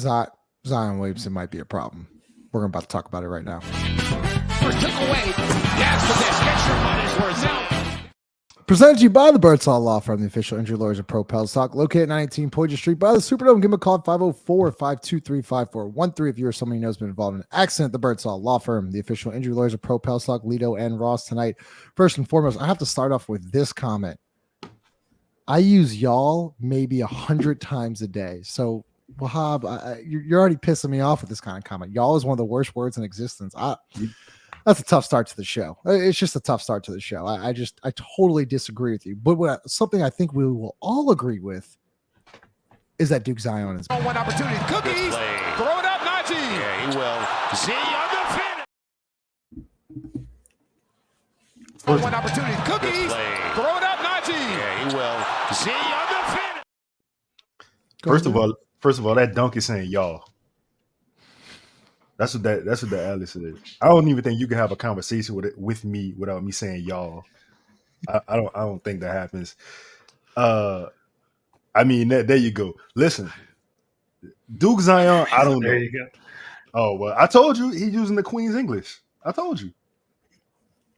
Zion Williamson might be a problem. We're about to talk about it right now. Took away. Yes, for this. Get your money's worth now. Presented to you by the Birdsall Lawfirm, the official injury lawyers of Pro Pels Talk, located at 19 Poydras Street by the Superdome. Give them a call at 504-523-5413 if you or someone you know has been involved in an accident. The Birdsall Lawfirm, the official injury lawyers of Pro Pels Talk, Lido and Ross tonight. First and foremost, I have to start off with this comment. I use y'all maybe 100 times a day. So, Wahab, you're already pissing me off with this kind of comment. Y'all is one of the worst words in existence. That's a tough start to the show. It's just a tough start to the show. I totally disagree with you. But something I think we will all agree with is that Duke Zion is. One opportunity. Cookies. Throw it up, Naji. Yeah, he will. See on the finish. One opportunity. Cookies. Throw it up, Naji. Yeah, he will. See on the finish. First of all, that dunk is saying y'all. That's what the Alice is. I don't even think you can have a conversation with me without me saying y'all. I don't think that happens. I mean, there you go. Listen, Duke Zion, I don't know. There you go. Oh, well, I told you he's using the Queen's English. I told you.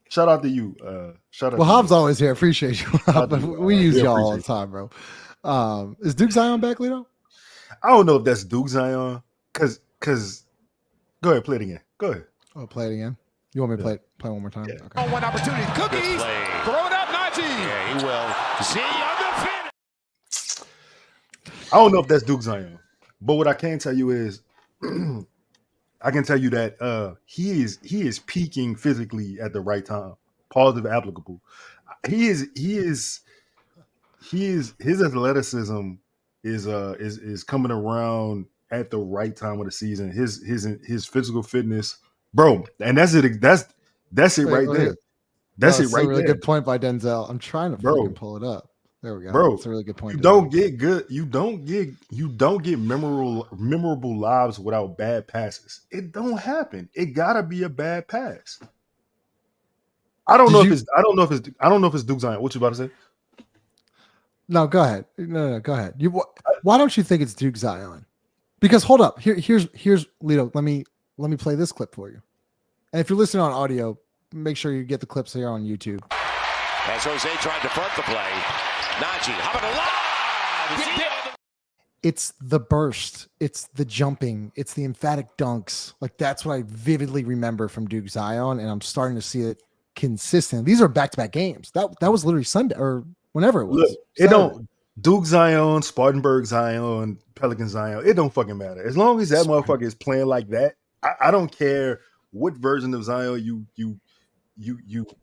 Shout out to you. Shout out. Well, to Hobbs you. always here. Appreciate you. We use y'all all the time, bro. Is Duke Zion back, Lito? I don't know if that's Duke Zion. Cause go ahead, play it again. Go ahead. Oh, play it again. You want me to play one more time? Yeah. Okay. One opportunity. Cookies. Throw it up, Naji. Yeah, he will. See on the finish. I don't know if that's Duke Zion, but what I can tell you is, I can tell you that he is peaking physically at the right time. Positive, applicable. His athleticism is coming around at the right time of the season. His physical fitness, bro, and that's it. That's it right there. That's it right there. That's a really good point by Denzel. I'm trying to fucking pull it up. There we go. Bro, that's a really good point. You don't get memorable lives without bad passes. It don't happen. It gotta be a bad pass. I don't know if it's Duke Zion. What you about to say? No, go ahead. No, go ahead. Why don't you think it's Duke Zion? Because hold up. Here's Lito. Let me play this clip for you. And if you're listening on audio, make sure you get the clips here on YouTube. As Jose tried to front the play, Naji, how about a line? It's the burst. It's the jumping. It's the emphatic dunks. Like, that's what I vividly remember from Duke Zion, and I'm starting to see it consistent. These are back-to-back games. That was literally Sunday or whenever it was. Look, it don't Duke Zion, Spartanburg Zion, Pelicans Zion. It don't fucking matter. As long as that motherfucker is playing like that, I don't care what version of Zion you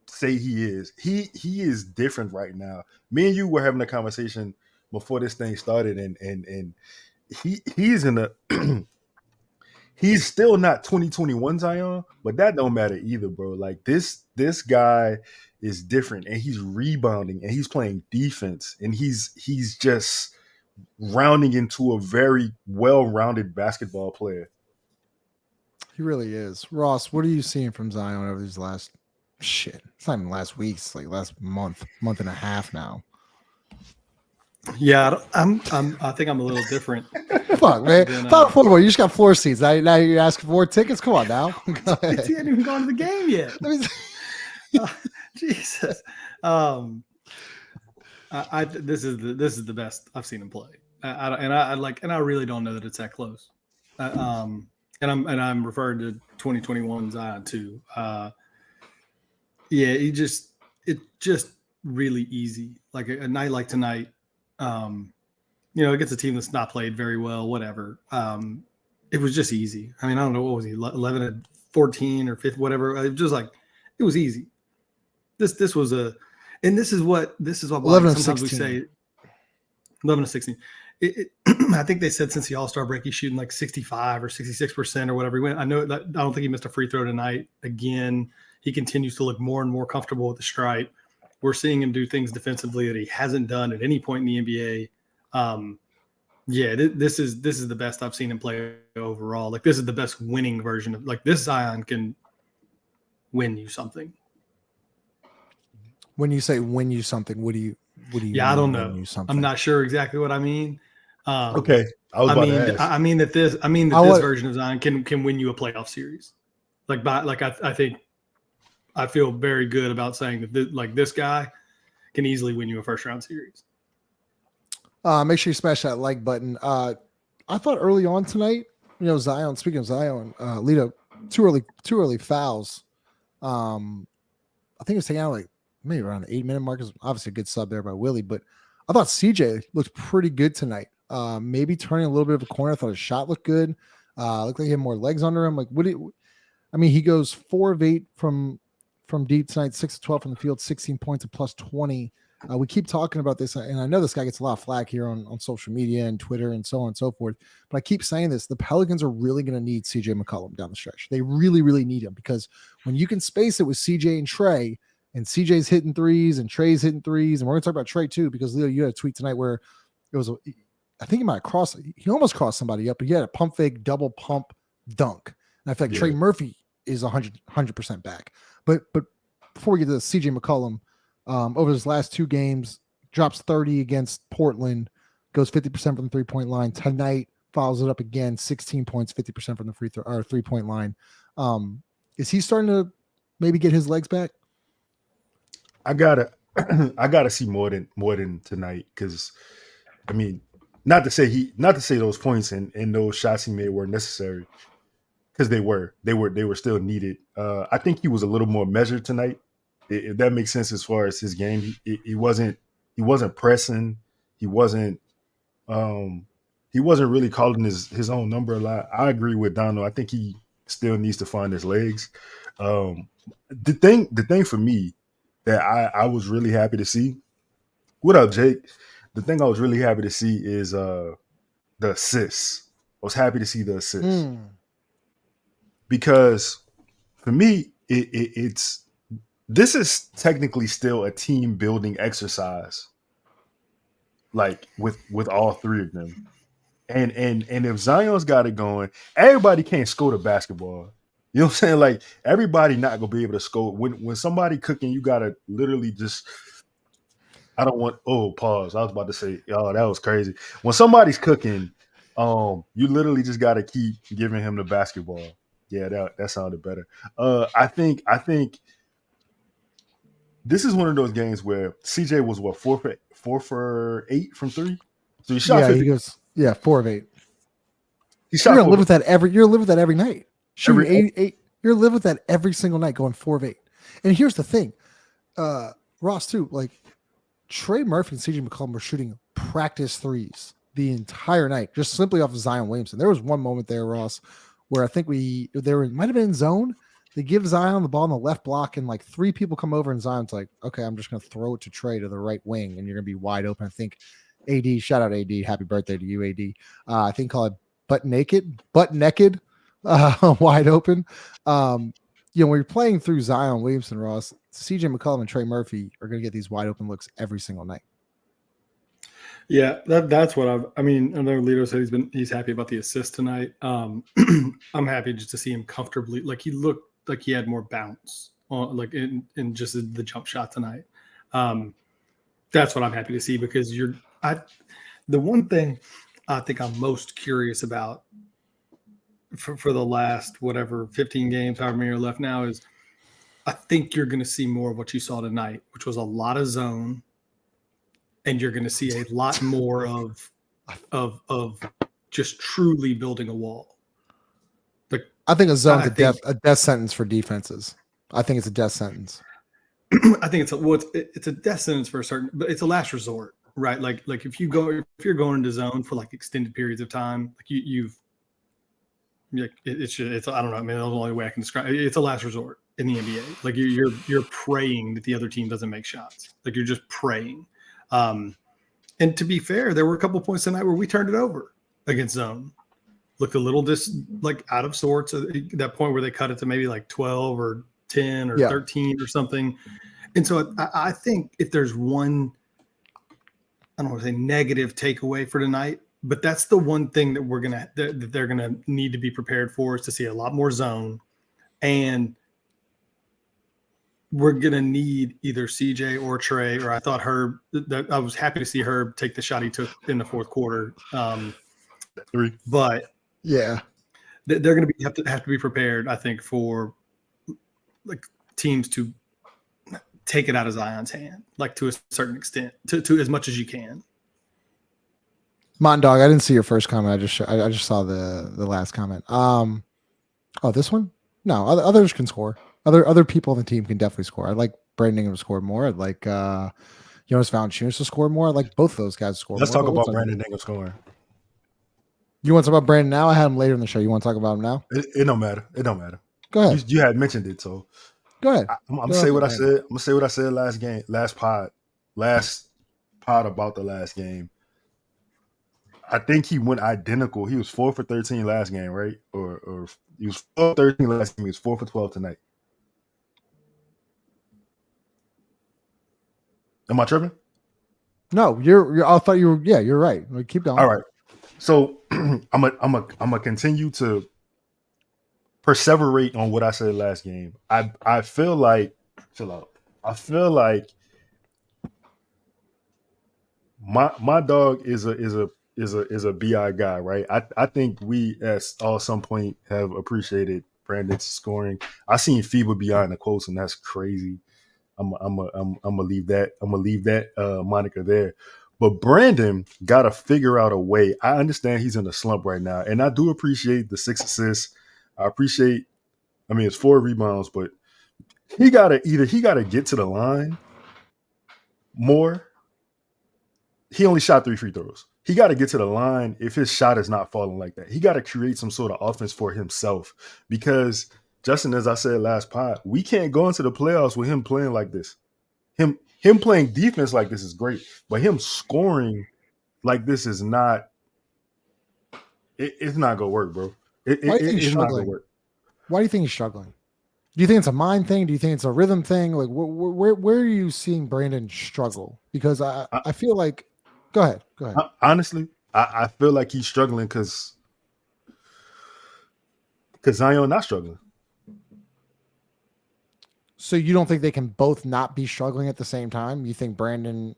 say he is. He is different right now. Me and you were having a conversation before this thing started, and he's in a he's still not 2021 Zion, but that don't matter either, bro. Like this guy is different, and he's rebounding, and he's playing defense, and he's just rounding into a very well-rounded basketball player. He really is. Ross, what are you seeing from Zion over these last shit? It's not even last week. It's like last month and a half now. Yeah, I think I'm a little different. Fuck, man. Football, you just got floor seats. Now you're asking for more tickets? Come on now. Go ahead. He hadn't even gone to the game yet. Jesus. This is the best I've seen him play. I really don't know that it's that close. And I'm referring to 2021 Zion too. It's just really easy. Like a night like tonight, against a team that's not played very well, whatever. It was just easy. I mean, I don't know, what was he, 11 and 14 or 15, whatever. It was just like, it was easy. This was this is what 11 sometimes 16. we say 11 to 16. I think they said since the All-Star break he's shooting like 65 or 66% or whatever he went. I don't think he missed a free throw tonight. Again, he continues to look more and more comfortable with the stripe. We're seeing him do things defensively that he hasn't done at any point in the NBA. This is the best I've seen him play overall. Like, this is the best winning version of, like, this Zion can win you something. When you say win you something, what do you I don't know. Win you something? I'm not sure exactly what I mean. Okay. I was about to ask. I mean that this version of Zion can win you a playoff series. I think I feel very good about saying that this guy can easily win you a first round series. Make sure you smash that like button. I thought early on tonight, Zion. Speaking of Zion, Lito, too early fouls. I think it was taking out like maybe around the 8-minute mark. Is obviously a good sub there by Willie, but I thought CJ looked pretty good tonight. Maybe turning a little bit of a corner. I thought his shot looked good. Looked like he had more legs under him. Like he goes 4 of 8 from deep tonight, 6 of 12 from the field, 16 points, and plus 20. We keep talking about this, and I know this guy gets a lot of flack here on social media and Twitter and so on and so forth, but I keep saying this. The Pelicans are really going to need CJ McCollum down the stretch. They really, really need him, because when you can space it with CJ and Trey, and CJ's hitting threes and Trey's hitting threes, and we're going to talk about Trey too, because Leo, you had a tweet tonight where it was, I think he might cross, he almost crossed somebody up, but he had a pump fake, double pump dunk. And I feel like Trey Murphy is 100% back. But before we get to CJ McCollum, over his last 2 games, drops 30 against Portland, goes 50% from the 3-point line. Tonight, follows it up again, 16 points, 50% from the 3-point line. Is he starting to maybe get his legs back? I gotta see more than tonight, because I mean, not to say those points and those shots he made were necessary, because they were still needed. I think he was a little more measured tonight, if that makes sense as far as his game. He wasn't pressing. He wasn't really calling his own number a lot. I agree with Dono. I think he still needs to find his legs. The thing for me that I was really happy to see. What up, Jake? The thing I was really happy to see is the assists. I was happy to see the assists. Because for me, this is technically still a team building exercise, like with all 3 of them. And if Zion's got it going, everybody can't score the basketball. You know what I'm saying? Like, everybody not gonna be able to score. When somebody cooking, you gotta literally just. I don't want. Oh, pause. I was about to say, oh, that was crazy. When somebody's cooking, you literally just gotta keep giving him the basketball. Yeah, that sounded better. I think this is one of those games where CJ was 4 for 8 from 3. So he shot 50. He goes 4 of 8. You're gonna live with that every night. Shooting 8. You're gonna live with that every single night, going 4 of 8. And here's the thing, Ross too. Like, Trey Murphy and CJ McCollum were shooting practice threes the entire night, just simply off of Zion Williamson. There was one moment there, Ross, where I think might have been in zone. They give Zion the ball on the left block, and like 3 people come over, and Zion's like, okay, I'm just going to throw it to Trey to the right wing, and you're going to be wide open. I think AD, shout out AD, happy birthday to you, AD. I think call it butt naked, wide open. When you're playing through Zion Williamson, Ross, CJ McCollum and Trey Murphy are going to get these wide open looks every single night. Yeah, that's what I know Lito said he's happy about the assist tonight. I'm happy just to see him comfortably. Like, he looked like he had more bounce on, like in just the jump shot tonight. That's what I'm happy to see, because the one thing I think I'm most curious about for the last 15 games, however many are left now, is I think you're going to see more of what you saw tonight, which was a lot of zone. And you're going to see a lot more of just truly building a wall. Like, I think a zone's a death sentence for defenses. I think it's a death sentence. I think it's a death sentence for a certain, but it's a last resort, right? Like if you're going into zone for like extended periods of time, like it's I don't know. I mean, that's the only way I can describe it. It's a last resort in the NBA. Like, you're praying that the other team doesn't make shots. Like, you're just praying. And to be fair, there were a couple points tonight where we turned it over against zone. Looked a little like out of sorts at that point where they cut it to maybe like 12 or 10 or 13 or something. And so I think if there's one, I don't want to say negative takeaway for tonight, but that's the one thing that they're gonna need to be prepared for, is to see a lot more zone, and we're going to need either CJ or Trey, or I thought Herb, I was happy to see Herb take the shot he took in the fourth quarter. 3. But Yeah. they're going to have to be prepared, I think, for like teams to take it out of Zion's hand, like to a certain extent, to as much as you can. Mont Dog, I didn't see your first comment. I just saw the last comment. Oh, this one? No, others can score. Other people on the team can definitely score. I'd like Brandon Ingram to score more. I'd like Jonas Valanciunas to score more. I'd like both of those guys to score Let's more. talk about Brandon Ingram scoring. You want to talk about Brandon now? I had him later in the show. You want to talk about him now? It don't matter. It don't matter. Go ahead. You had mentioned it, so Go ahead. I'm gonna say what I said. I'm gonna say what I said last pod about the last game. I think he went identical. He was 4 for 13 last game, right? Or he was 4 for 13 last game. He was 4 for 12 tonight. Am I tripping? No, you're. I thought you were. Yeah, you're right. Keep going. All right. So I'm gonna continue to perseverate on what I said last game. I feel like chill out. I feel like my dog is a BI guy, right? I think we at some point have appreciated Brandon's scoring. I seen FIBA behind the quotes, and that's crazy. I'm gonna leave that moniker there. But Brandon got to figure out a way. I understand he's in a slump right now, and I do appreciate the 6 assists. It's 4 rebounds, but he gotta get to the line more. He only shot 3 free throws. He got to get to the line if his shot is not falling like that. He got to create some sort of offense for himself because, Justin, as I said last pod, we can't go into the playoffs with him playing like this. Him playing defense like this is great, but him scoring like this is not. It's not gonna work, bro. It's not gonna work. Why do you think he's struggling? Do you think it's a mind thing? Do you think it's a rhythm thing? Like, where are you seeing Brandon struggle? Because I feel like. Go ahead. Honestly, I feel like he's struggling because Zion not struggling. So you don't think they can both not be struggling at the same time? You think Brandon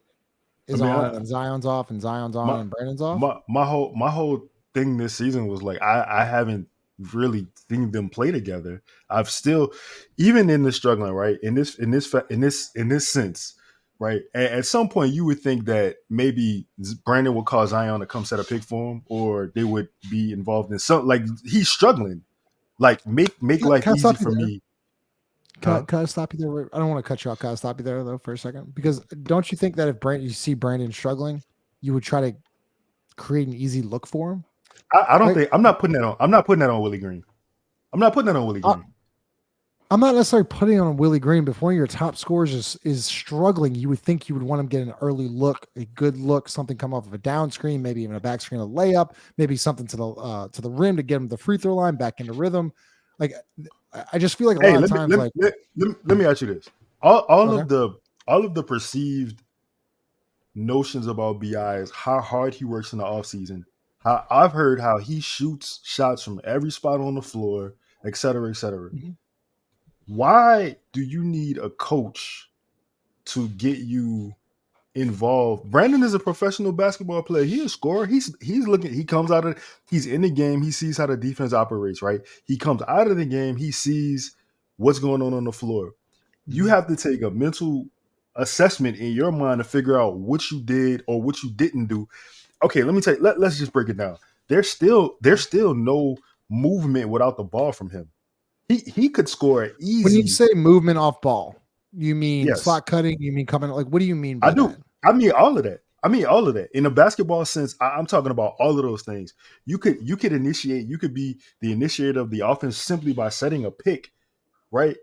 is on and Zion's off, and Zion's on and Brandon's off? My whole thing this season was like I haven't really seen them play together. I've still, even in the struggling, right? In this sense, right? At some point, you would think that maybe Brandon would call Zion to come set a pick for him, or they would be involved in something. Like he's struggling. Like make life easy for me. Can I stop you there? I don't want to cut you off. Can I stop you there though for a second? Because don't you think that if you see Brandon struggling, you would try to create an easy look for him? I don't think I'm not putting that on. I'm not putting that on Willie Green. I'm not putting that on Willie Green. I'm not necessarily putting it on Willie Green, but if one of your top scorers is struggling, you would think you would want him to get an early look, a good look, something come off of a down screen, maybe even a back screen, a layup, maybe something to the rim to get him the free throw line back into rhythm. Like I just feel like a lot of times, let me ask you this: all of the perceived notions about BI is how hard he works in the offseason. How I've heard how he shoots shots from every spot on the floor, et cetera, et cetera. Mm-hmm. Why do you need a coach to get you involved? Brandon is a professional basketball player. He's a scorer. He's looking. He comes out of. He's in the game. He sees how the defense operates. Right. He comes out of the game. He sees what's going on the floor. You have to take a mental assessment in your mind to figure out what you did or what you didn't do. Okay, let me tell you. Let's just break it down. There's still no movement without the ball from him. He could score easy. When you say movement off ball, you mean yes. slot cutting? You mean coming? Like, what do you mean by that? I mean all of that. In a basketball sense, I'm talking about all of those things. You could initiate. You could be the initiator of the offense simply by setting a pick, right?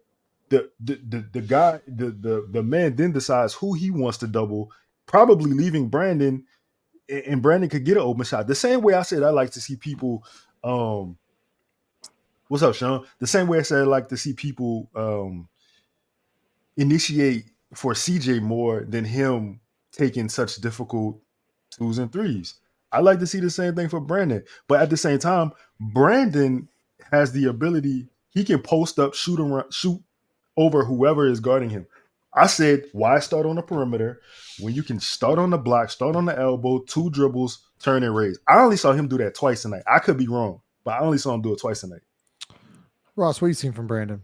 The guy, the man then decides who he wants to double, probably leaving Brandon, and Brandon could get an open shot. The same way I said I like to see people. What's up, Sean? The same way I said I like to see people initiate for CJ more than him taking such difficult 2s and 3s. I like to see the same thing for Brandon. But at the same time, Brandon has the ability, he can post up, shoot over whoever is guarding him. I said, why start on the perimeter when you can start on the block, start on the elbow, 2 dribbles, turn and raise? I only saw him do that twice tonight. I could be wrong, but I only saw him do it twice tonight. Ross, what are you seeing from Brandon?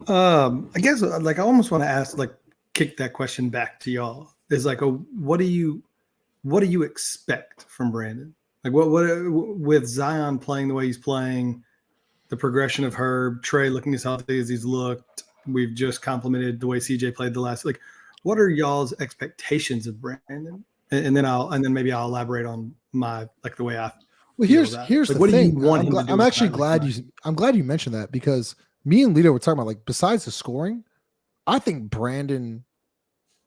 I guess like I almost want to ask, like, kick that question back to y'all. Is like, what do you expect from Brandon? Like, what with Zion playing the way he's playing, the progression of Herb, Trey looking as healthy as he's looked. We've just complimented the way CJ played the last. Like, what are y'all's expectations of Brandon? And then maybe I'll elaborate on my, like, the way I. Well, here's like, the what thing. Do you want I'm actually glad you mentioned that, because me and Lito were talking about, like, besides the scoring, I think Brandon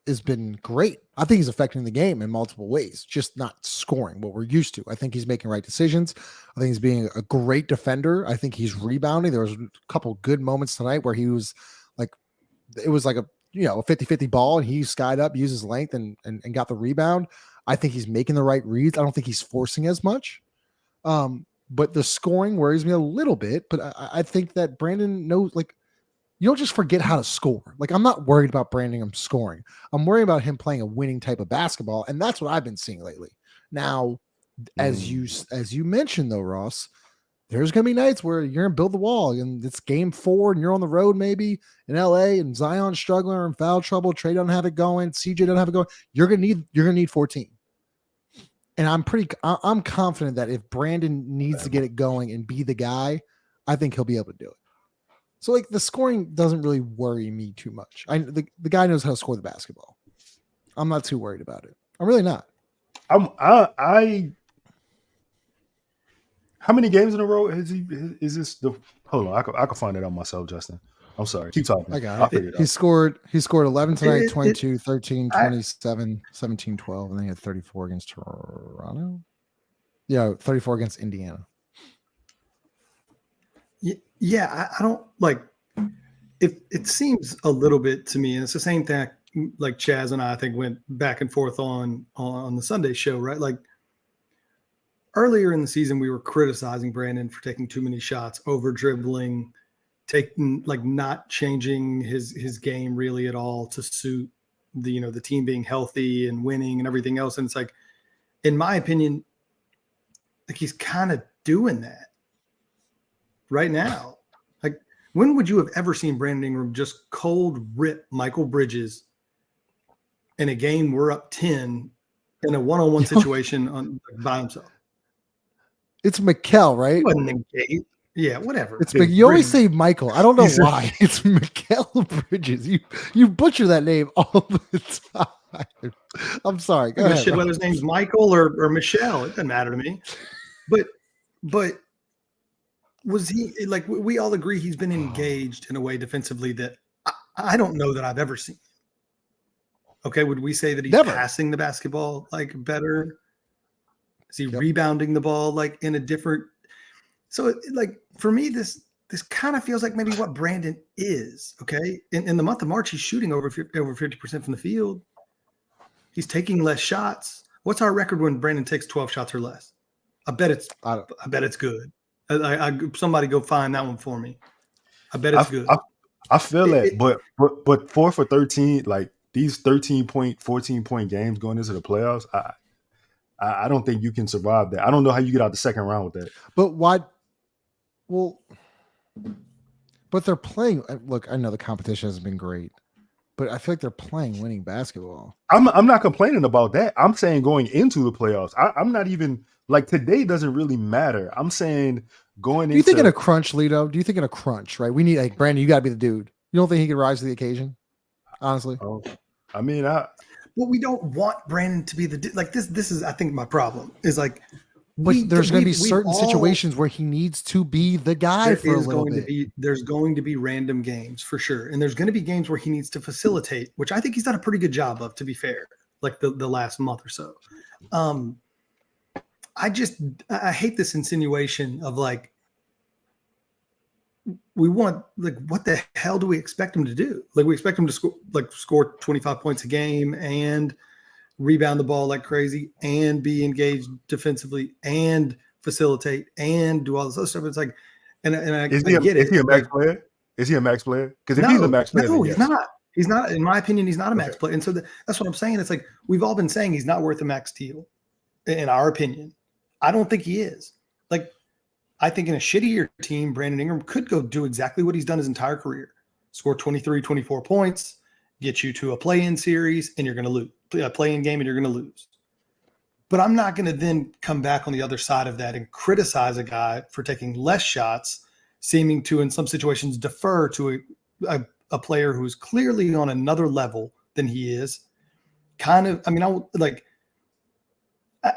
has been great. I think he's affecting the game in multiple ways, just not scoring what we're used to. I think he's making right decisions. I think he's being a great defender. I think he's rebounding. There was a couple good moments tonight where he was like, it was like a 50-50 ball, and he skied up, used his length and got the rebound. I think he's making the right reads. I don't think he's forcing as much. But the scoring worries me a little bit, but I think that Brandon knows, like, you don't just forget how to score. Like, I'm not worried about Brandon scoring. I'm worried about him playing a winning type of basketball, and that's what I've been seeing lately. Now, as you mentioned, though, Ross, there's going to be nights where you're going to build the wall, and it's game 4, and you're on the road maybe in LA, and Zion's struggling or in foul trouble. Trey doesn't have it going. CJ doesn't have it going. You're going to need 14. And I'm confident that if Brandon needs to get it going and be the guy, I think he'll be able to do it. So, like, the scoring doesn't really worry me too much. The guy knows how to score the basketball. I'm not too worried about it. I'm really not. How many games in a row is this? Hold on, I can find it out myself, Justin. I'm sorry. Keep talking. I got it. He scored 11 tonight, 22, 13, 27, 17, 12, and then he had 34 against Toronto. Yeah, 34 against Indiana. Yeah, I don't like. It seems a little bit to me, and it's the same thing. Like Chaz and I think went back and forth on the Sunday show, right? Like, earlier in the season, we were criticizing Brandon for taking too many shots, over dribbling, not changing his game really at all to suit the team being healthy and winning and everything else. And it's like, in my opinion, like, he's kind of doing that right now. Like, when would you have ever seen Brandon Ingram just cold rip Michael Bridges in a game we're up 10 in a one-on-one situation by himself? It's McCall, right? He wasn't engaged. Yeah, whatever. You always say Michael. I don't know why. It's McCall Bridges. You butcher that name all the time. I'm sorry. Go ahead. Shit, whether his name's Michael or Michelle, it doesn't matter to me. But was he, like, we all agree he's been engaged in a way defensively that I don't know that I've ever seen. Okay, would we say that he's passing the basketball, like, better? Is he rebounding the ball, like, in a different? So, like, for me, this kind of feels like maybe what Brandon is. Okay, in the month of March, he's shooting over 50% from the field. He's taking less shots. What's our record when Brandon takes 12 shots or less? I bet it's good. Somebody go find that one for me. I bet it's good. I feel that, but 4 for 13, like, these 13-point, 14-point games going into the playoffs, I don't think you can survive that. I don't know how you get out the second round with that. But why? Well, but they're playing. Look, I know the competition has been great, but I feel like they're playing winning basketball. I'm not complaining about that. I'm saying going into the playoffs. I'm not even, like, today doesn't really matter. I'm saying going into. Do you think in a crunch, Lito? Do you think in a crunch, right? We need, like, Brandon, you got to be the dude. You don't think he could rise to the occasion? Honestly. I mean, well, we don't want Brandon to be the dude. Like, this is, I think, my problem is, like, but there's going to be certain situations where he needs to be the guy for a little bit. There's going to be random games for sure. And there's going to be games where he needs to facilitate, which I think he's done a pretty good job of, to be fair, like the last month or so. I hate this insinuation of, like, we want, like, what the hell do we expect him to do? Like, we expect him to score 25 points a game and rebound the ball like crazy and be engaged defensively and facilitate and do all this other stuff. It's like, and I get it. Is he a max player? Is he a max player? Because if he's a max player, no, then he's yes. not. He's not. In my opinion, he's not a max player. And so that's what I'm saying. It's like we've all been saying he's not worth a max deal, in our opinion. I don't think he is. Like, I think in a shittier team, Brandon Ingram could go do exactly what he's done his entire career: score 23, 24 points, get you to a play-in series, and you're going to lose. A play-in game, and you're going to lose. But I'm not going to then come back on the other side of that and criticize a guy for taking less shots, seeming to, in some situations, defer to a player who's clearly on another level than he is. Kind of, I mean, I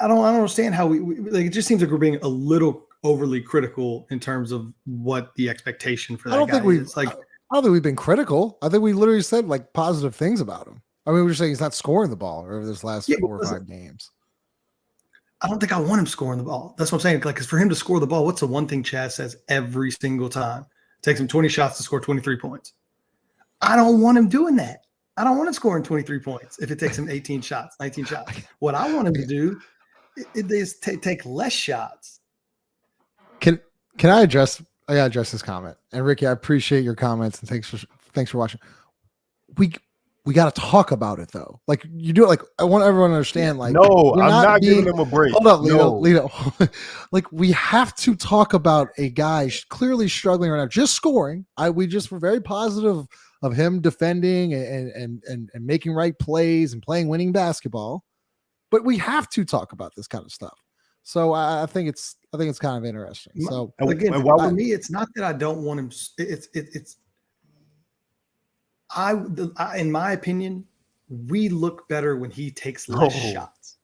don't understand how we like. It just seems like we're being a little overly critical in terms of what the expectation for that guy is. Like, I don't think we've been critical. I think we literally said like positive things about him. I mean, we were saying he's not scoring the ball over this last 4 or 5 games. I don't think I want him scoring the ball. That's what I'm saying. Like, because for him to score the ball, what's the one thing Chaz says every single time? It takes him 20 shots to score 23 points. I don't want him doing that. I don't want him scoring 23 points if it takes him 18 shots, 19 shots. What I want him to do is take less shots. Can I address? I gotta address this comment. And Ricky, I appreciate your comments and thanks for watching. We got to talk about it though. Like you do it. Like I want everyone to understand. Like no, I'm not giving them a break. Hold up, Lito. Like we have to talk about a guy clearly struggling right now, just scoring. We just were very positive of him defending and making right plays and playing winning basketball. But we have to talk about this kind of stuff. So I think it's kind of interesting. So again, for me, it's not that I don't want him. In my opinion, we look better when he takes less shots.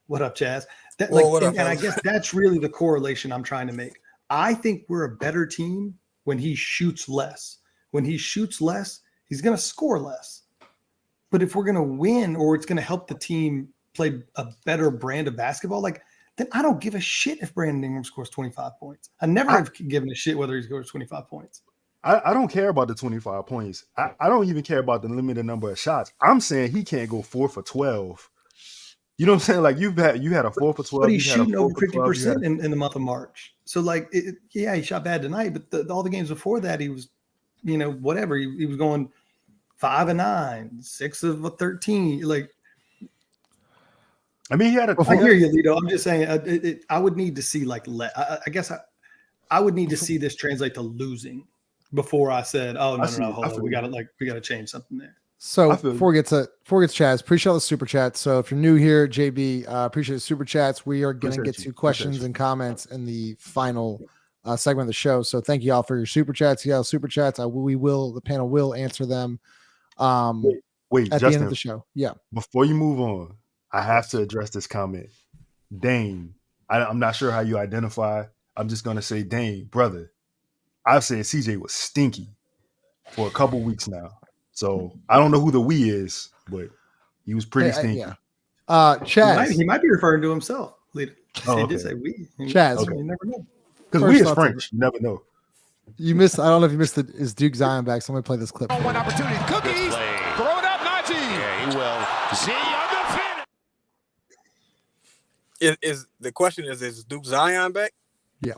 What up, Chaz? And I guess that's really the correlation I'm trying to make. I think we're a better team when he shoots less. When he shoots less, he's going to score less. But if we're going to win or it's going to help the team play a better brand of basketball, then I don't give a shit if Brandon Ingram scores 25 points. I never have given a shit whether he scores 25 points. I don't care about the 25 points. I don't even care about the limited number of shots. I'm saying he can't go 4 for 12. You know what I'm saying? Like you had a 4 for 12. But he's shooting over 50% in the month of March. So he shot bad tonight, but all the games before that he was, whatever. He was going 5 of 9, 6 of 13. I mean, he had a. I hear you, Lito. I'm just saying, I would need to see I guess I would need to see this translate to losing before I said, "Oh no, hold on, we got to change something there." So before we get to chats, appreciate all the super chats. So if you're new here, JB, appreciate the super chats. We are going to get to questions and comments in the final segment of the show. So thank you all for your super chats. Yeah, super chats. The panel will answer them. Wait, at Justin, the end of the show. Yeah. Before you move on, I have to address this comment. Dane, I'm not sure how you identify. I'm just going to say, Dane, brother, I've said CJ was stinky for a couple weeks now. So I don't know who the we is, but he was pretty stinky. Yeah. Chaz. He might be referring to himself. He did say we. Chaz. Okay. You never know. Because we is French. You never know. You missed. I don't know if you missed is Duke Zion back. So I'm going to play this clip. One opportunity. Cookies. Throw it up, Naji. Yeah, he will. Z undefeated. Is the question is Duke Zion back? Yeah.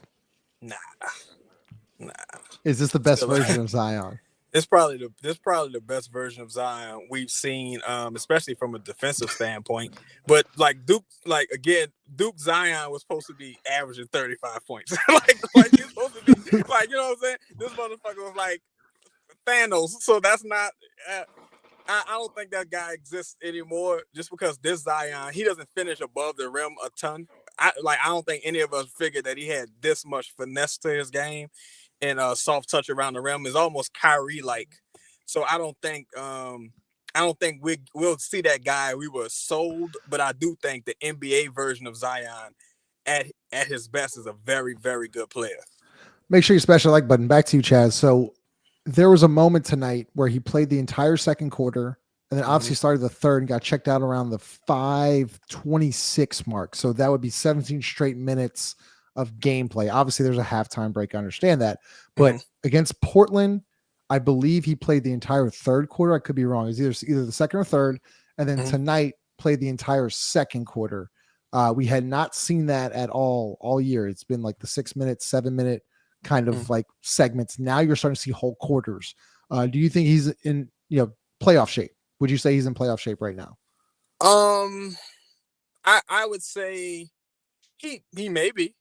Nah. Is this the best version of Zion? It's probably the best version of Zion we've seen, especially from a defensive standpoint. But Duke Zion was supposed to be averaging 35 points. He's supposed to be you know what I'm saying? This motherfucker was like Thanos. So that's not. I don't think that guy exists anymore. Just because this Zion, he doesn't finish above the rim a ton. I don't think any of us figured that he had this much finesse to his game. And soft touch around the rim is almost Kyrie-like. So I don't think we'll see that guy. We were sold, but I do think the NBA version of Zion at his best is a very, very good player. Make sure you smash the like button. Back to you, Chaz. So there was a moment tonight where he played the entire second quarter and then obviously started the third and got checked out around the 5:26 mark. So that would be 17 straight minutes of gameplay. Obviously there's a halftime break. I understand that, but against Portland, I believe he played the entire third quarter. I could be wrong. It's either the second or third. And then tonight played the entire second quarter. We had not seen that at all year. It's been like the 6 minute, 7 minute kind of like segments. Now you're starting to see whole quarters. Do you think he's in, playoff shape? Would you say he's in playoff shape right now? I would say he may be.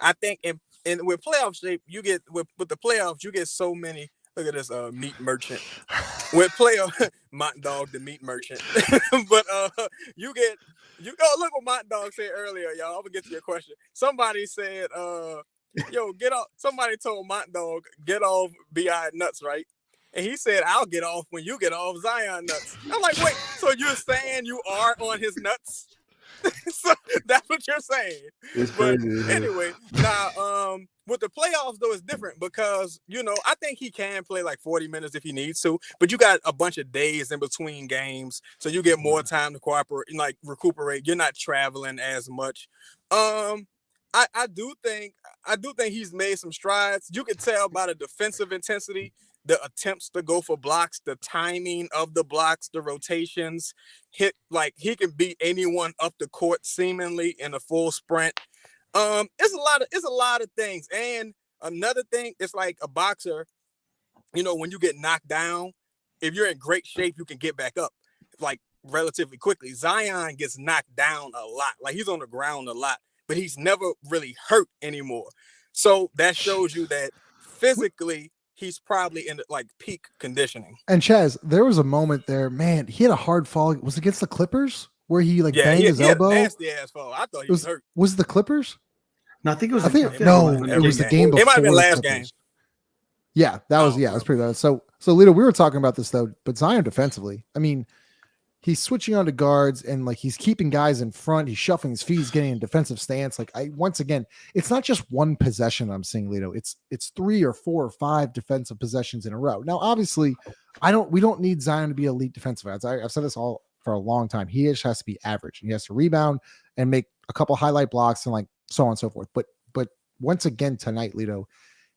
I think in with playoff shape, you get with the playoffs, you get so many. Look at this meat merchant with playoff Mont Dog, the meat merchant. But you look what Mont Dog said earlier, y'all. I'm gonna get to your question. Somebody said, yo, get off. Somebody told Mont Dog, get off BI nuts, right? And he said, I'll get off when you get off Zion nuts. I'm like, wait, so you're saying you are on his nuts? So that's what you're saying. It's but crazy. Anyway, now with the playoffs though, it's different because I think he can play like 40 minutes if he needs to, but you got a bunch of days in between games, so you get more time to cooperate and like recuperate. You're not traveling as much. I do think he's made some strides. You can tell by the defensive intensity, the attempts to go for blocks, the timing of the blocks, the rotations. He can beat anyone up the court seemingly in a full sprint. It's a lot of things. And another thing, it's like a boxer, when you get knocked down, if you're in great shape, you can get back up like relatively quickly. Zion gets knocked down a lot. Like he's on the ground a lot, but he's never really hurt anymore. So that shows you that physically he's probably in like peak conditioning. And Chaz, there was a moment there, man, he had a hard fall. Was it against the Clippers where he banged his elbow? Nasty ass fall. I thought he was hurt. Was it the Clippers? No, I think it was. It was the game before. It might have been last game. Yeah, that's pretty bad. So Lito, we were talking about this though, but Zion defensively, I mean, he's switching on to guards and like he's keeping guys in front. He's shuffling his feet. He's getting in defensive stance. Once again, it's not just one possession I'm seeing, Lito. It's 3 or 4 or 5 defensive possessions in a row. Now, obviously, we don't need Zion to be elite defensive ends. I've said this all for a long time. He just has to be average. He has to rebound and make a couple highlight blocks and like so on and so forth. But once again tonight, Lito,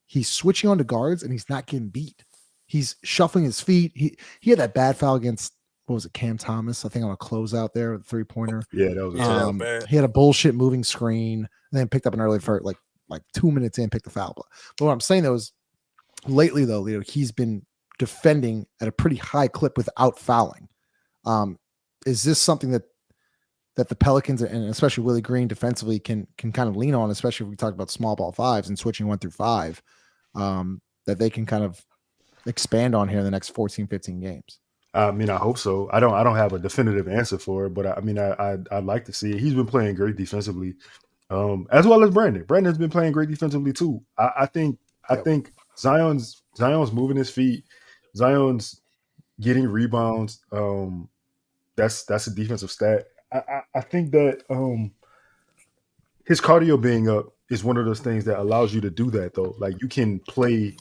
he's switching on to guards and he's not getting beat. He's shuffling his feet. He had that bad foul against, what was it, Cam Thomas? I think on a closeout there with a 3-pointer. Yeah, that was bad. He had a bullshit moving screen and then picked up an early for like 2 minutes in, picked the foul. But what I'm saying though is lately though, Leo, he's been defending at a pretty high clip without fouling. Is this something that the Pelicans and especially Willie Green defensively can kind of lean on, especially if we talk about small ball fives and switching 1 through 5, that they can kind of expand on here in the next 14, 15 games? I mean, I hope so. I don't have a definitive answer for it, but I'd like to see it. He's been playing great defensively, as well as Brandon. Brandon's been playing great defensively too. I think Zion's moving his feet. Zion's getting rebounds. That's a defensive stat. I think that his cardio being up is one of those things that allows you to do that though. Like you can play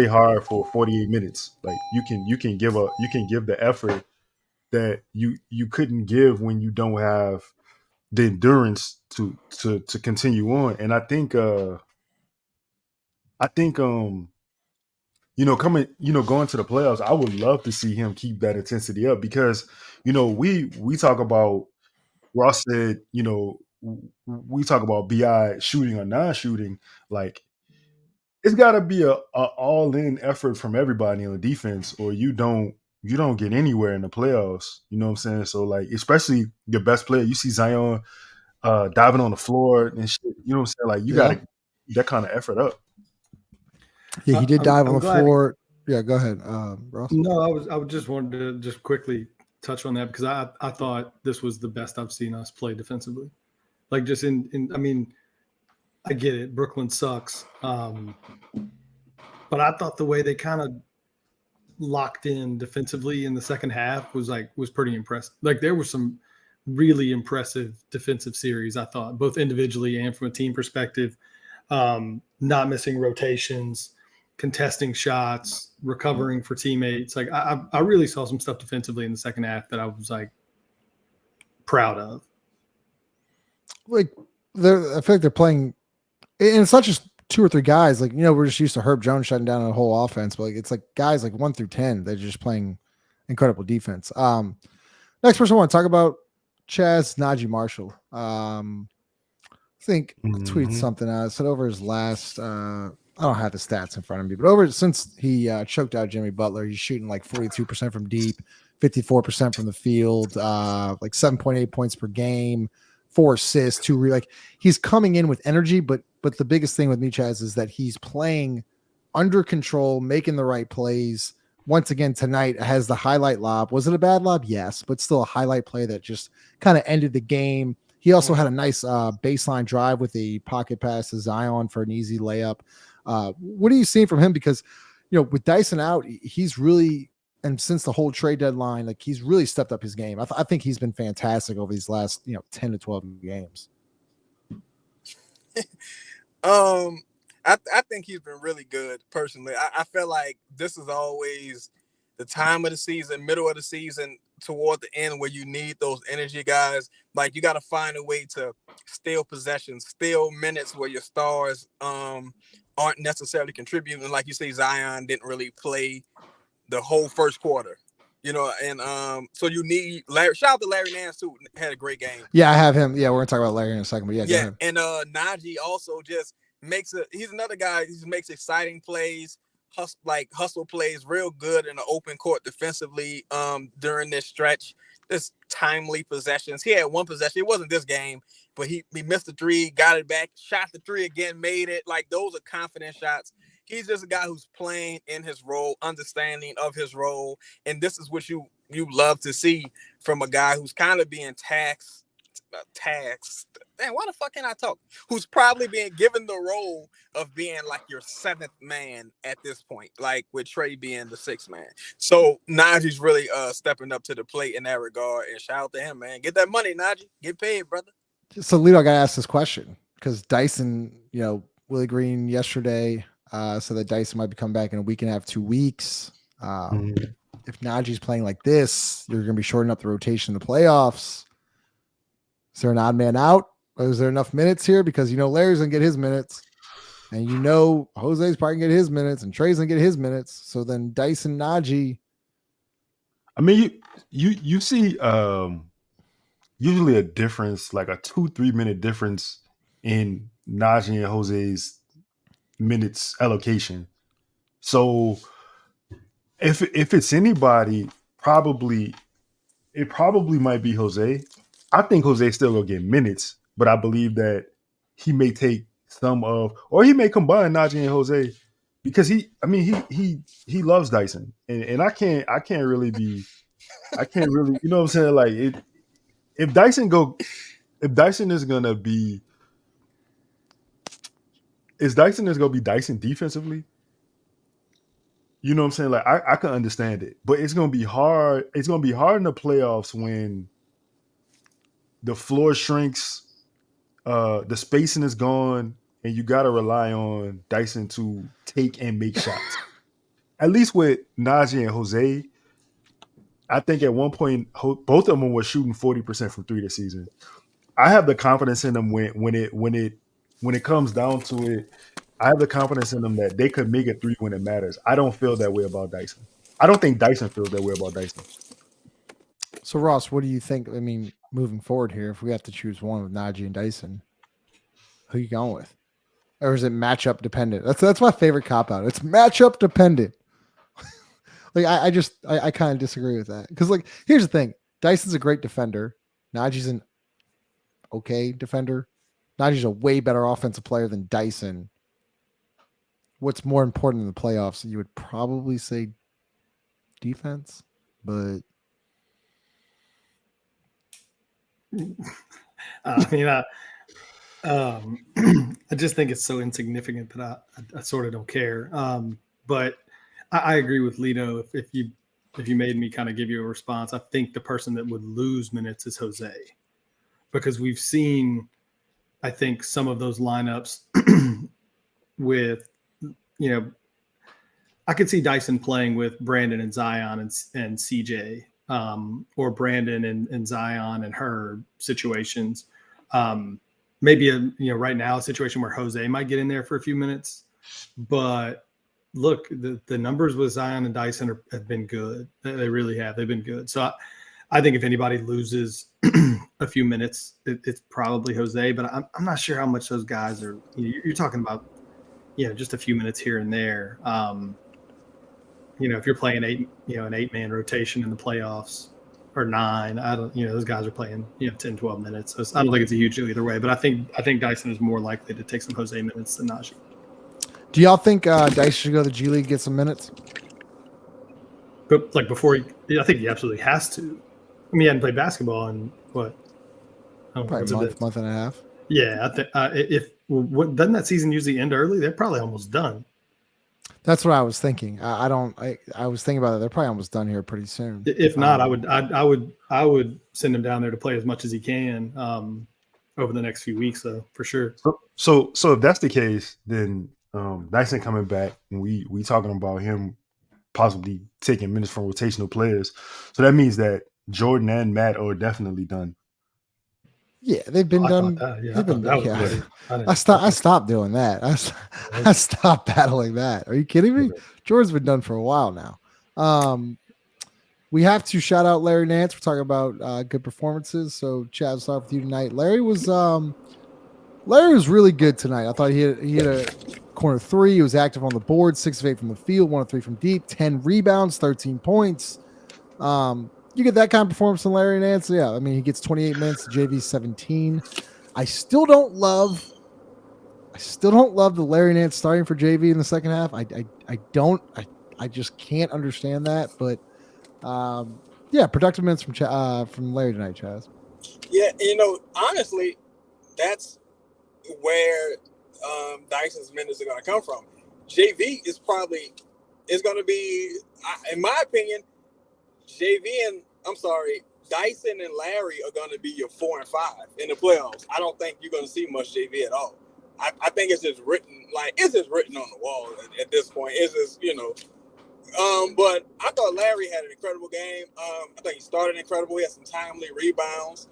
hard for 48 minutes. Like you can give the effort that you couldn't give when you don't have the endurance to continue on. And I think going to the playoffs, I would love to see him keep that intensity up because we talk about, Ross said, we talk about BI shooting or non-shooting, like it's got to be a all-in effort from everybody on defense, or you don't get anywhere in the playoffs. You know what I'm saying? So like, especially your best player, you see Zion diving on the floor and shit. You know what I'm saying? Like you got to get that kind of effort up. Yeah, he did dive on the floor. Yeah, go ahead, Ross. No, I was just wanted to just quickly touch on that because I thought this was the best I've seen us play defensively. Like just I mean, I get it. Brooklyn sucks. But I thought the way they kind of locked in defensively in the second half was pretty impressive. Like there were some really impressive defensive series, I thought, both individually and from a team perspective. Not missing rotations, contesting shots, recovering for teammates. Like I really saw some stuff defensively in the second half that I was like proud of. Like I feel like they're playing, and it's not just 2 or 3 guys. Like, we're just used to Herb Jones shutting down a whole offense, but like it's like guys like 1 through 10, they're just playing incredible defense. Next person I want to talk about, Chaz, Naji Marshall. think tweeted something out. I said over his last I don't have the stats in front of me, but over since he choked out Jimmy Butler, he's shooting like 42% from deep, 54% from the field, like 7.8 points per game, 4 assists, 2 like he's coming in with energy, but the biggest thing with Michaz is that he's playing under control, making the right plays. Once again tonight has the highlight lob. Was it a bad lob? Yes, but still a highlight play that just kind of ended the game. He also had a nice baseline drive with a pocket pass to Zion for an easy layup. What are you seeing from him? Because, with Dyson out, he's really, and since the whole trade deadline, like he's really stepped up his game. I think he's been fantastic over these last, 10 to 12 games. I think he's been really good personally. I feel like this is always the time of the season, middle of the season, toward the end where you need those energy guys. Like you got to find a way to steal possessions, steal minutes where your stars aren't necessarily contributing. Like you say, Zion didn't really play the whole first quarter, and so you need Larry. Shout out to Larry Nance too, had a great game. Yeah, I have him. Yeah, we're gonna talk about Larry in a second, but yeah. And Naji also just he's another guy who makes exciting plays, hustle plays, real good in the open court defensively during this stretch. This timely possessions. He had one possession. It wasn't this game, but he missed the 3, got it back, shot the 3 again, made it. Like those are confident shots. He's just a guy who's playing in his role, understanding of his role, and this is what you love to see from a guy who's kind of being taxed. Damn, why the fuck can't I talk? Who's probably being given the role of being like your 7th man at this point, like with Trey being the 6th man. So Naji's really stepping up to the plate in that regard, and shout out to him, man. Get that money, Naji. Get paid, brother. So Lito, I gotta ask this question because Dyson, Willie Green yesterday said that Dyson might be coming back in a week and a half, 2 weeks. If Naji's playing like this, you're gonna be shortening up the rotation in the playoffs. Is there an odd man out? Or is there enough minutes here? Because Larry's gonna get his minutes, and Jose's probably gonna get his minutes, and Trey's gonna get his minutes. So then Dyson, Naji. I mean, you see usually a difference, like a 2-3 minute difference in Naji and Jose's minutes allocation. So if it's anybody, it probably might be Jose. I think Jose still gonna get minutes, but I believe that he may take some of, or he may combine Naji and Jose because he loves Dyson, and I can't really, you know what I'm saying? Like if Dyson is gonna be Dyson defensively, you know what I'm saying? Like I can understand it, but it's gonna be hard. It's gonna be hard in the playoffs when the floor shrinks, the spacing is gone, and you got to rely on Dyson to take and make shots. At least with Naji and Jose, I think at one point both of them were shooting 40% from 3 this season. I have the confidence in them when it comes down to it. I have the confidence in them that they could make a 3 when it matters. I don't feel that way about Dyson. I don't think Dyson feels that way about Dyson. So Ross, what do you think? I mean, moving forward here, if we have to choose one with Naji and Dyson, who are you going with? Or is it matchup dependent? That's my favorite cop out. It's matchup dependent. Like I kind of disagree with that. Because like here's the thing. Dyson's a great defender. Naji's an okay defender. Naji's a way better offensive player than Dyson. What's more important in the playoffs? You would probably say defense, but I just think it's so insignificant that I sort of don't care. But I agree with Lito. If you made me kind of give you a response, I think the person that would lose minutes is Jose, because we've seen, I think, some of those lineups with, I could see Dyson playing with Brandon and Zion and CJ. Or Brandon and Zion and her situations. Maybe right now a situation where Jose might get in there for a few minutes. But look, the numbers with Zion and Dyson have been good. They really have. They've been good. So I think if anybody loses a few minutes, it's probably Jose. But I'm not sure how much those guys are. You're talking about, just a few minutes here and there. If you're playing an 8-man rotation in the playoffs or 9, those guys are playing 10, 12 minutes. So I don't think it's a huge deal either way. But I think Dyson is more likely to take some Jose minutes than Naji. Do y'all think Dyson should go to the G League, get some minutes? But before I think he absolutely has to. I mean, he hadn't played basketball in what? Probably a month and a half. Yeah, I think doesn't that season usually end early? They're probably almost done. That's what I was thinking. I was thinking about it. They're probably almost done here pretty soon. If not, I would send him down there to play as much as he can over the next few weeks, though, for sure. So if that's the case, then Dyson coming back, and we talking about him possibly taking minutes from rotational players. So that means that Jordan and Matt are definitely done. Yeah, they've been done. I stopped doing that. I stopped battling that. Are you kidding me? Jordan's been done for a while now. We have to shout out Larry Nance. We're talking about good performances. So Chad, will start with you tonight. Larry was really good tonight. I thought he had a corner 3. He was active on the board, 6 of 8 from the field, 1 of 3 from deep, 10 rebounds, 13 points. You get that kind of performance from Larry Nance. Yeah, I mean, he gets 28 minutes, JV 17. I still don't love the Larry Nance starting for JV in the second half. I just can't understand that. But productive minutes from Larry tonight, Chaz. Yeah, honestly, that's where Dyson's minutes are going to come from. JV is going to be, in my opinion, Dyson and Larry are going to be your 4 and 5 in the playoffs. I don't think you're going to see much JV at all. I think it's just written on the wall at this point. It's just, but I thought Larry had an incredible game. I think he started incredible. He had some timely rebounds.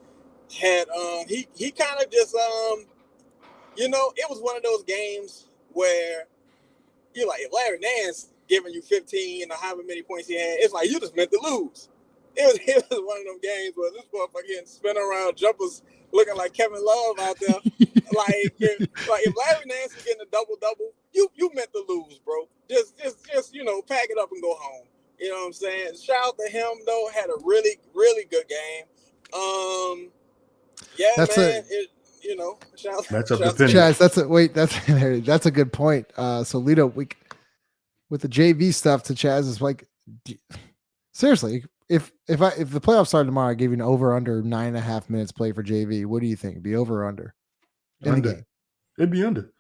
He kind of just, it was one of those games where you're like, if Larry Nance giving you 15 or however many points he had, it's like you just meant to lose. It was one of them games where this motherfucker getting spin around jumpers looking like Kevin Love out there. if Larry Nance is getting a double-double, you meant to lose, bro. Just pack it up and go home. You know what I'm saying? Shout out to him though, had a really, really good game. Chaz, that's a good point. So Lito, with the JV stuff to Chaz is like, seriously, if the playoffs started tomorrow, I gave you an over under 9.5 minutes play for JV. What do you think? Be over or under in the game? It'd be under.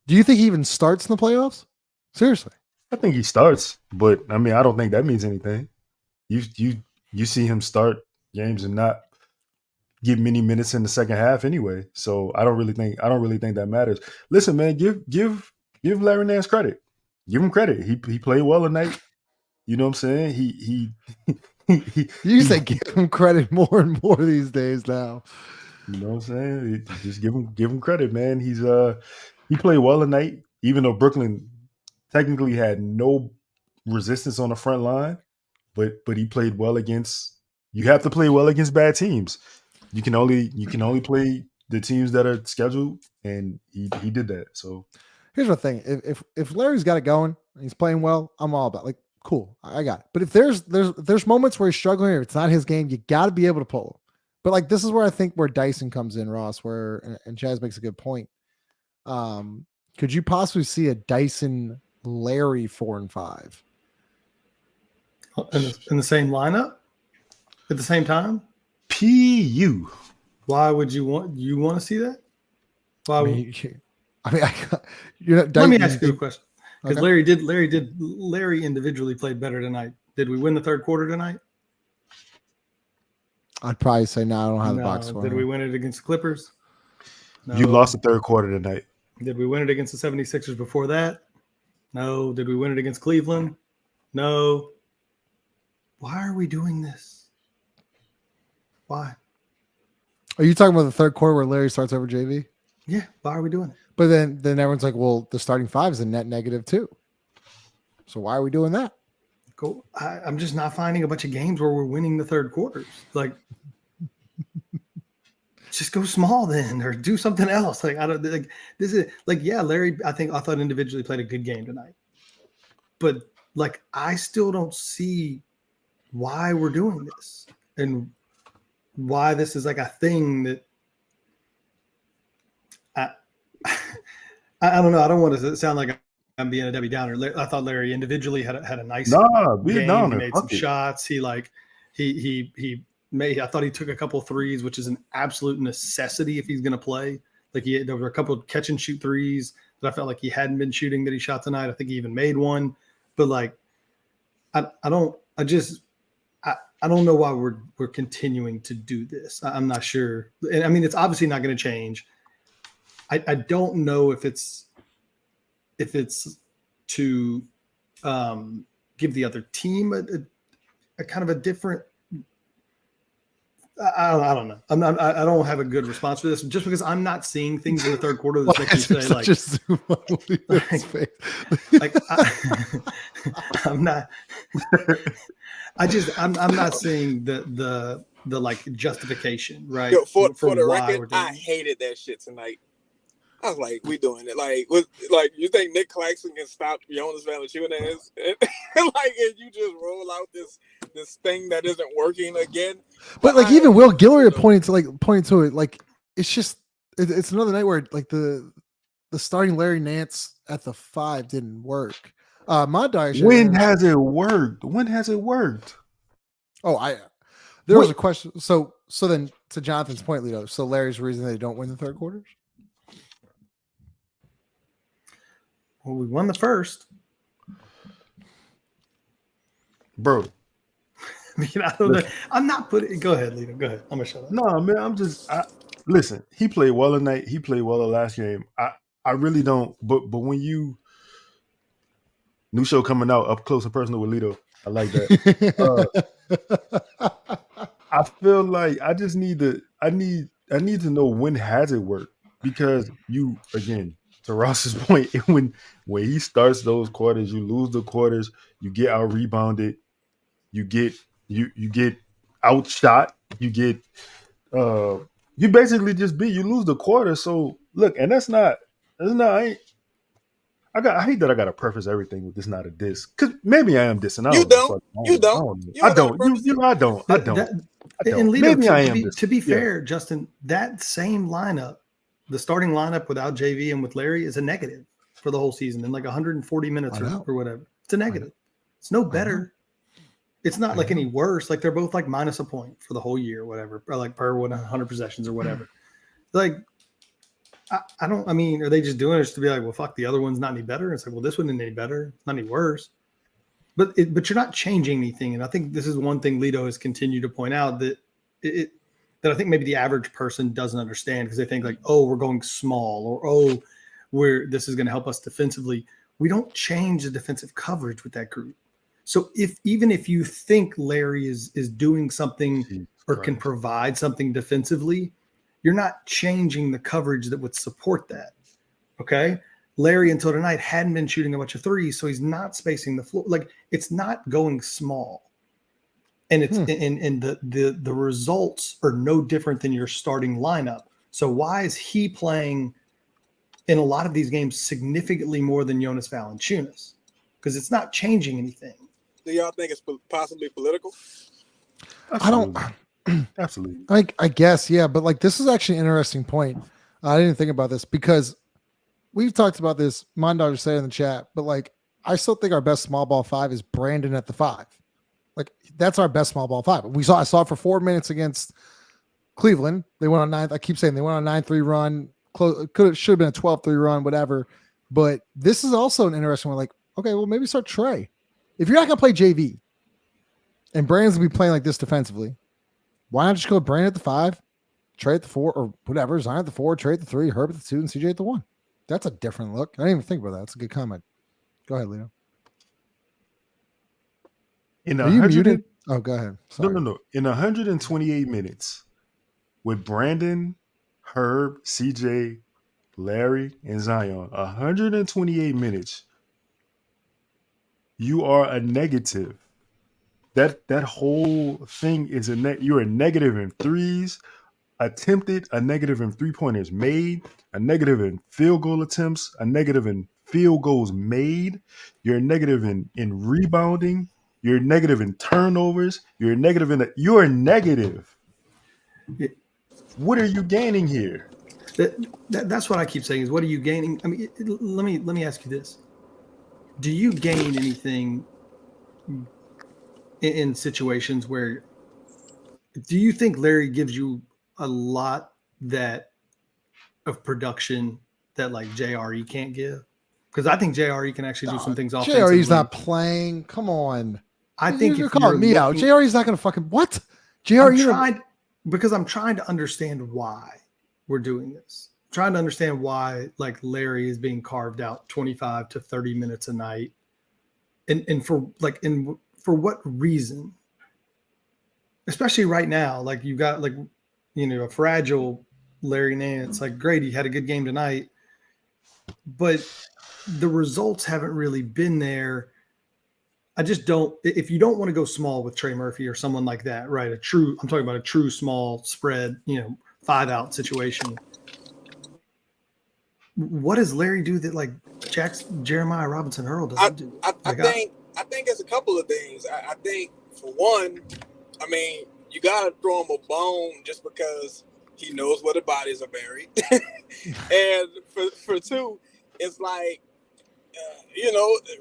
Do you think he even starts in the playoffs? Seriously, I think he starts, but I mean, I don't think that means anything. You see him start games and not get many minutes in the second half anyway. So I don't really think that matters. Listen, man, give Larry Nance credit. Give him credit. He played well tonight. You know what I'm saying? You say give him credit more and more these days now. You know what I'm saying? Just give him credit, man. He played well tonight, even though Brooklyn technically had no resistance on the front line, but he played well against. You have to play well against bad teams. You can only play the teams that are scheduled, and he did that. So here's the thing: if Larry's got it going, and he's playing well, I'm all about cool, I got it. But if there's moments where he's struggling, or it's not his game, you got to be able to pull him. But this is where I think where Dyson comes in, Ross. And Chaz makes a good point. Could you possibly see a Dyson Larry 4 and 5 in the same lineup at the same time? PU. Why would you want to see that? Why? Let me ask you a question. Because okay. Larry individually played better tonight. Did we win the third quarter tonight? I'd probably say no. I don't have the box score. Did we win it against the Clippers? No. You lost the third quarter tonight. Did we win it against the 76ers before that? No. Did we win it against Cleveland? No. Why are we doing this? Why? Are you talking about the third quarter where Larry starts over JV? Yeah. Why are we doing it? But then everyone's like, well, the starting 5 is a net negative too. So why are we doing that? I'm just not finding a bunch of games where we're winning the third quarters. Like, just go small then, or do something else. Like, I don't like this is like, yeah, Larry, I thought individually played a good game tonight, but like, I still don't see why we're doing this and why this is like a thing that I don't know. I don't want to sound like I'm being a Debbie Downer. I thought Larry individually had a nice game. He made some shots. He I thought he took a couple of threes, which is an absolute necessity if he's going to play. Like there were a couple of catch and shoot threes that I felt like he hadn't been shooting that he shot tonight. I think he even made one, but like, I don't know why we're continuing to do this. I'm not sure. And I mean, it's obviously not going to change. I don't know if it's to give the other team a kind of a different. I don't know. I don't have a good response for this, just because I'm not seeing things in the third quarter that make me say I'm not. I'm not seeing the like justification, right? Yo, for the record, I hated that shit tonight. I was like, we doing it. Like you think Nick Claxton can stop Jonas Valanciunas? And you just roll out this thing that isn't working again. But like, even Will Guillory pointing to it, like, it's just it's another night where like the starting Larry Nance at the 5 didn't work. When has it worked? When has it worked? There was a question. So then, to Jonathan's point, Lito, so Larry's reason they don't win the third quarters? Well, we won the first. Bro. I mean, I don't know. I'm not putting. Go ahead, Lito. Go ahead. I'm gonna shut up. No, man. Listen. He played well tonight. He played well the last game. I really don't. But when you new show coming out, Up Close and Personal with Lito, I like that. I feel like I just need to. I need to know when has it worked, because you, again, to Ross's point, when he starts those quarters, you lose the quarters, you get out rebounded, you get outshot, you basically just you lose the quarter. So look, and that's not I hate that I gotta preface everything with this not a diss, because maybe I am dissing. I don't. And Lito, to be fair, Justin, that same lineup, the starting lineup without JV and with Larry, is a negative for the whole season in like 140 minutes or whatever. It's a negative. It's no better. It's not like any worse. Like, they're both like minus a point for the whole year, whatever, or like per 100 possessions or whatever. Like, I don't. I mean, are they just doing it just to be like, well, fuck, the other one's not any better? It's like, well, this one isn't any better. It's not any worse. But you're not changing anything. And I think this is one thing Lito has continued to point out, that that I think maybe the average person doesn't understand, because they think like, oh, we're going small, or oh, this is going to help us defensively. We don't change the defensive coverage with that group. So even if you think Larry is doing something or can provide something defensively, you're not changing the coverage that would support that. Okay. Larry until tonight hadn't been shooting a bunch of threes, so he's not spacing the floor. Like, it's not going small. And it's and the results are no different than your starting lineup. So why is he playing in a lot of these games significantly more than Jonas Valanciunas? Because it's not changing anything. Do y'all think it's possibly political? Absolutely. Absolutely. I guess, yeah. But like, this is actually an interesting point. I didn't think about this, because we've talked about this. Mondar said in the chat, but like, I still think our best small ball 5 is Brandon at the 5. Like, that's our best small ball 5. I saw it for 4 minutes against Cleveland. They went on 9. I keep saying they went on a 9-3 run. Should have been a 12-3 run, whatever. But this is also an interesting one. Like, okay, well, maybe start Trey. If you're not going to play JV and Brandon's going to be playing like this defensively, why not just go Brandon at the 5, Trey at the 4, or whatever, Zion at the 4, Trey at the 3, Herb at the 2, and CJ at the 1. That's a different look. I didn't even think about that. That's a good comment. Go ahead, Leo. Are you muted? Oh, go ahead. Sorry. No. In 128 minutes, with Brandon, Herb, CJ, Larry, and Zion, 128 minutes, you are a negative that whole thing is you're a negative in threes attempted, a negative in 3-pointers made, a negative in field goal attempts, a negative in field goals made. You're a negative in rebounding. You're negative in turnovers. You're negative you're negative. What are you gaining here? That's what I keep saying is, what are you gaining? I mean, let me ask you this. Do you gain anything in situations where, do you think Larry gives you a lot of production that like JRE can't give? Because I think JRE can actually do some things offensively. JRE's not playing. Come on. I think you're calling me out. JRE's not going to fucking what? Because I'm trying to understand why we're doing this. I'm trying to understand why like Larry is being carved out 25 to 30 minutes a night, and for what reason? Especially right now, like you got like, you know, a fragile Larry Nance. Like, great, he had a good game tonight, but the results haven't really been there. I just don't. If you don't want to go small with Trey Murphy or someone like that, right? I'm talking about a true small spread, 5-out situation. What does Larry do that like Jeremiah Robinson Earl doesn't do? I think it's a couple of things. I think for one, I mean, you gotta throw him a bone just because he knows where the bodies are buried, and for two, it's like,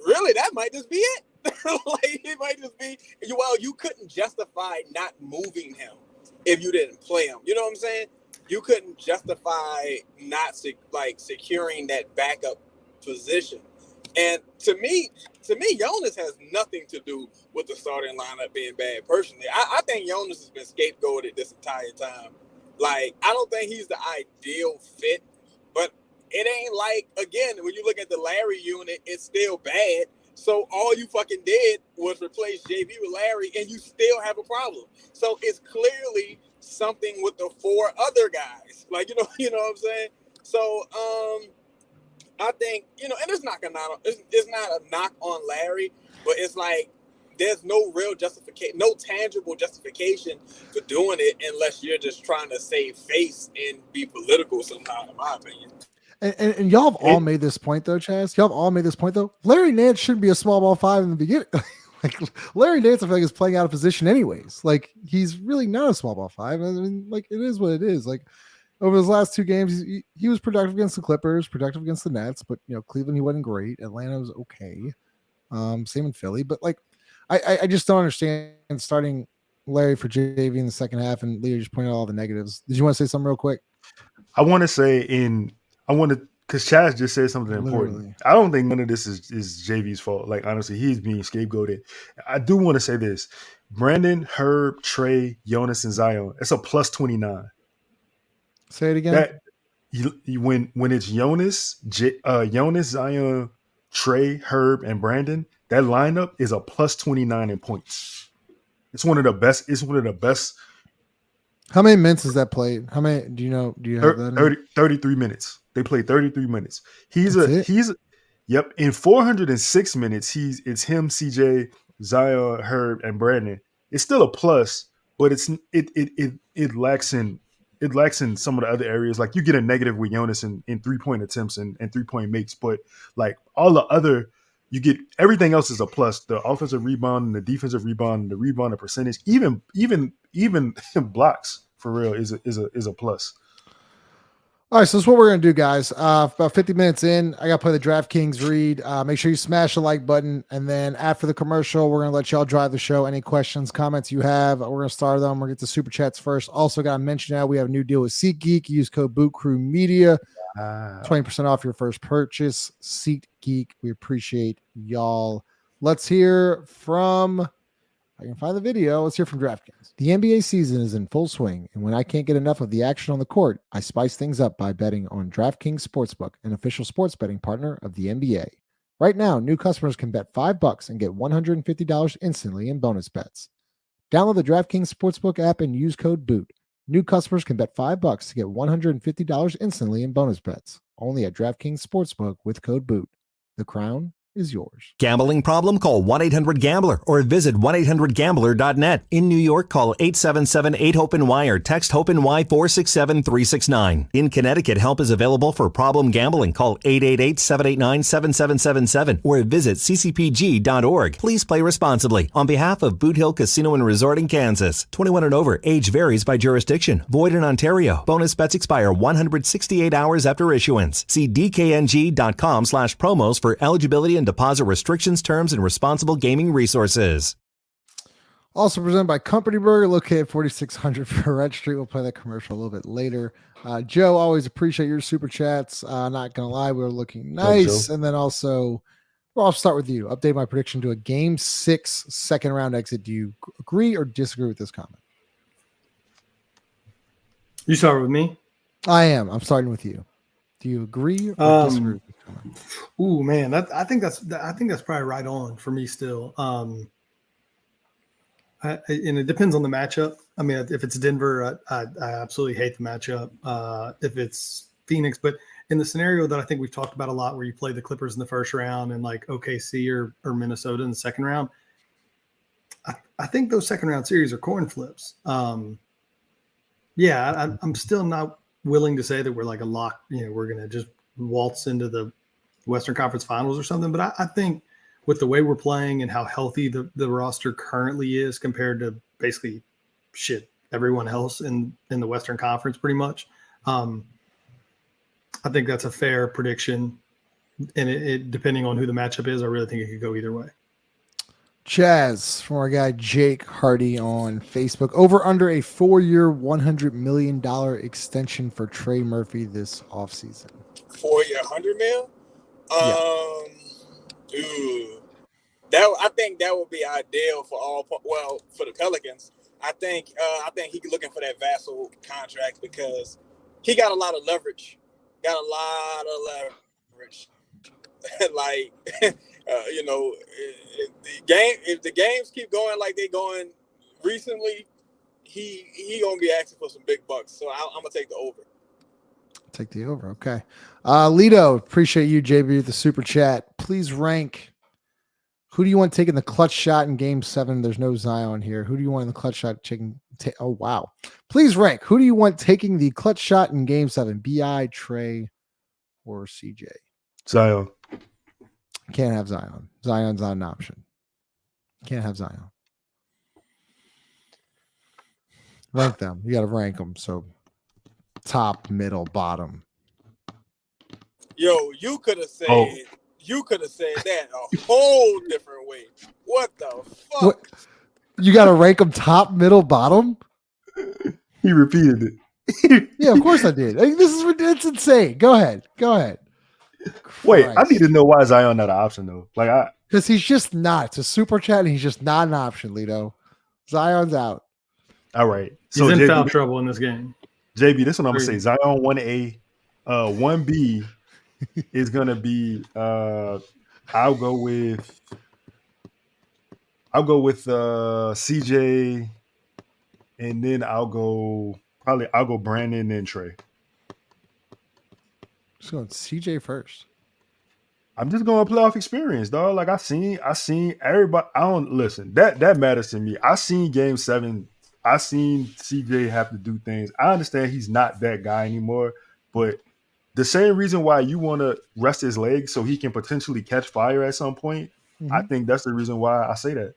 really that might just be it. Like, it might just be, well, you couldn't justify not moving him if you didn't play him. You know what I'm saying? You couldn't justify not securing that backup position. And to me, Jonas has nothing to do with the starting lineup being bad. Personally, I think Jonas has been scapegoated this entire time. Like, I don't think he's the ideal fit, but it ain't like, again, when you look at the Larry unit, it's still bad. So all you fucking did was replace JV with Larry, and you still have a problem. So it's clearly something with the 4 other guys. Like, you know what I'm saying? So I think, and it's not a knock on Larry, but it's like there's no real justification, no tangible justification for doing it unless you're just trying to save face and be political somehow, in my opinion. And y'all have all made this point though, Chaz. Y'all have all made this point though. Larry Nance shouldn't be a small ball 5 in the beginning. Like, Larry Nance, I feel like, is playing out of position anyways. Like, he's really not a small ball 5. I mean, like, it is what it is. Like, over his last 2 games, he was productive against the Clippers, productive against the Nets, but Cleveland, he wasn't great. Atlanta was okay. Same in Philly, but like, I just don't understand starting Larry for JV in the second half, and Leo just pointed out all the negatives. Did you want to say something real quick? I want to say because Chaz just said something important. Literally. I don't think none of this is JV's fault. Like, honestly, he's being scapegoated. I do want to say this: Brandon, Herb, Trey, Jonas, and Zion. It's a plus 29. Say it again. When it's Jonas, Zion, Trey, Herb, and Brandon, that lineup is a plus 29 in points. It's one of the best. It's one of the best. How many minutes is that played? How many do you have that? 33 minutes. They played 33 minutes. Yep. In 406 minutes, it's him, CJ, Zion, Herb, and Brandon. It's still a plus, but it lacks in some of the other areas. Like, you get a negative with Jonas in 3-point attempts and 3-point makes, but like all the other, you get everything else is a plus. The offensive rebound and the defensive rebound and the rebound percentage, even blocks for real is a plus. All right, so that's what we're going to do, guys. About 50 minutes in, I got to play the DraftKings read. Make sure you smash the like button. And then after the commercial, we're going to let y'all drive the show. Any questions, comments you have, we're going to start them. We're going to get to super chats first. Also got to mention now we have a new deal with SeatGeek. Use code BootCrewMedia. 20% off your first purchase. SeatGeek, we appreciate y'all. Let's hear from... I can find the video. Let's hear from DraftKings. The NBA season is in full swing, and when I can't get enough of the action on the court, I spice things up by betting on DraftKings Sportsbook, an official sports betting partner of the NBA. Right now, new customers can bet $5 and get $150 instantly in bonus bets. Download the DraftKings Sportsbook app and use code BOOT. New customers can bet $5 to get $150 instantly in bonus bets. Only at DraftKings Sportsbook with code BOOT. The crown is yours. Gambling problem? Call 1-800-GAMBLER or visit 1-800-GAMBLER.net. In New York, call 877-8-HOPE-NY or text HOPE-NY 467-369. In Connecticut, help is available for problem gambling. Call 888-789-7777 or visit ccpg.org. Please play responsibly. On behalf of Boot Hill Casino and Resort in Kansas, 21 and over, age varies by jurisdiction. Void in Ontario. Bonus bets expire 168 hours after issuance. See dkng.com/promos for eligibility and deposit restrictions, terms, and responsible gaming resources. Also presented by Company Burger, located 4600 Birdsall Street. We'll play that commercial a little bit later. Joe, always appreciate your super chats. Not gonna lie, we're looking nice. And then also, well, I'll start with you. Update my prediction to a Game 6 second round exit. Do you agree or disagree with this comment? You start with me. I am. I'm starting with you. Do you agree or disagree with this comment? Ooh, man, I think that's probably right on for me still. And it depends on the matchup. I mean, if it's Denver, I absolutely hate the matchup. If it's Phoenix, but in the scenario that I think we've talked about a lot, where you play the Clippers in the first round and like OKC or Minnesota in the second round, I think those second round series are coin flips. I'm still not willing to say that we're like a lock. We're gonna just waltz into the Western Conference Finals or something. But I think with the way we're playing and how healthy the roster currently is compared to basically everyone else in the Western Conference, pretty much. I think that's a fair prediction. And it depending on who the matchup is, I really think it could go either way. Chaz, from our guy Jake Hardy on Facebook, over under a 4-year, $100 million extension for Trey Murphy this offseason. 4-year, $100 million? I think that would be ideal for for the Pelicans. I think he's looking for that Vassal contract because he got a lot of leverage. Like, if the games keep going like they're going recently, he gonna be asking for some big bucks. So I'm gonna take the over. Take the over. Okay. Lito, appreciate you, JB, with the super chat. Please rank. Who do you want taking the clutch shot in Game 7? There's no Zion here. Who do you want in the clutch shot oh, wow. Please rank. Who do you want taking the clutch shot in Game 7? B.I., Trey, or CJ? Zion. Can't have Zion. Zion's not an option. Can't have Zion. Rank them. You got to rank them. So top, middle, bottom. Yo, you could have said that a whole different way. What the fuck? What? You got to rank them top, middle, bottom? He repeated it. Yeah, of course I did. It's insane. Go ahead. Wait, Christ. I need to know why Zion not an option though. Because he's just not. It's a super chat, and he's just not an option, Lito. Zion's out. All right. So he's in foul trouble in this game. JB, this one I'm gonna say Zion 1A, 1B is gonna be. I'll go with CJ, and then I'll go Brandon and Trey. Just going CJ first. I'm just going playoff experience, dog. Like I seen everybody. I don't listen. That matters to me. I seen Game 7. I seen CJ have to do things. I understand he's not that guy anymore, but the same reason why you want to rest his legs so he can potentially catch fire at some point, I think that's the reason why I say that.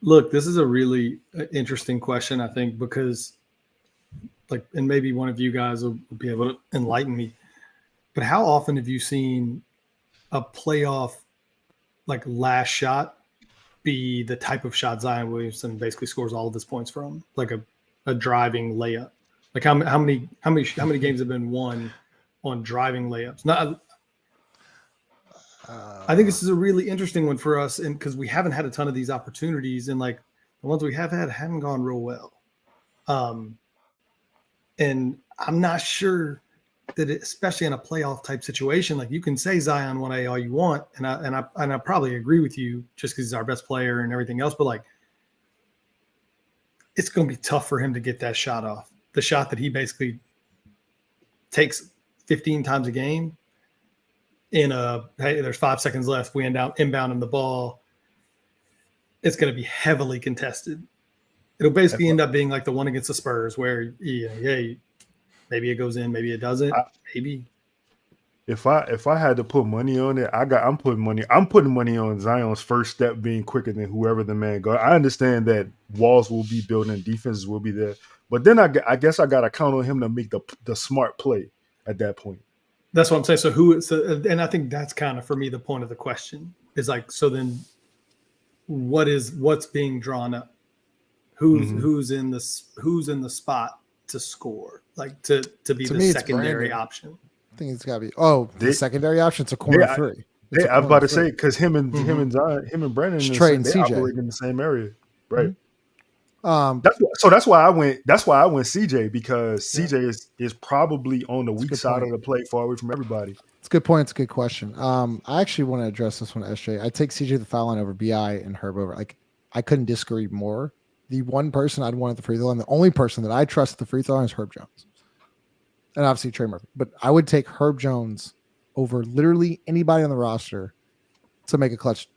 Look, this is a really interesting question, I think, because and maybe one of you guys will be able to enlighten me, but how often have you seen a playoff last shot be the type of shot Zion Williamson basically scores all of his points from, like a driving layup? Like how many games have been won on driving layups? I think this is a really interesting one for us, and because we haven't had a ton of these opportunities, and the ones we have had haven't gone real well. And I'm not sure that especially in a playoff type situation, you can say Zion 1A all you want, and I probably agree with you just because he's our best player and everything else, but it's going to be tough for him to get that shot off. The shot that he basically takes 15 times a game. hey, there's 5 seconds left, we inbounding the ball, it's going to be heavily contested. It'll basically end up being like the one against the Spurs where, maybe it goes in, maybe it doesn't, maybe. If I had to put money on it, I'm putting money on Zion's first step being quicker than whoever the man goes. I understand that walls will be built and defenses will be there, but then I guess I got to count on him to make the smart play at that point. That's what I'm saying. And I think that's kind of for me the point of the question is like, so then what's being drawn up? Who's in the spot to score, like to be the secondary option? I think it's got to be the secondary option. It's a corner three. I was about to say because him and Zion, him and Brandon, Trey and CJ operate in the same area, right? Mm-hmm. That's why I went CJ because CJ is probably on the weak side of the play, far away from everybody. It's a good point. It's a good question. I actually want to address this one, SJ. I take CJ the foul line over BI and Herb over. Like, I couldn't disagree more. The one person I'd want at the free throw line, the only person that I trust at the free throw line is Herb Jones, and obviously Trey Murphy. But I would take Herb Jones over literally anybody on the roster to make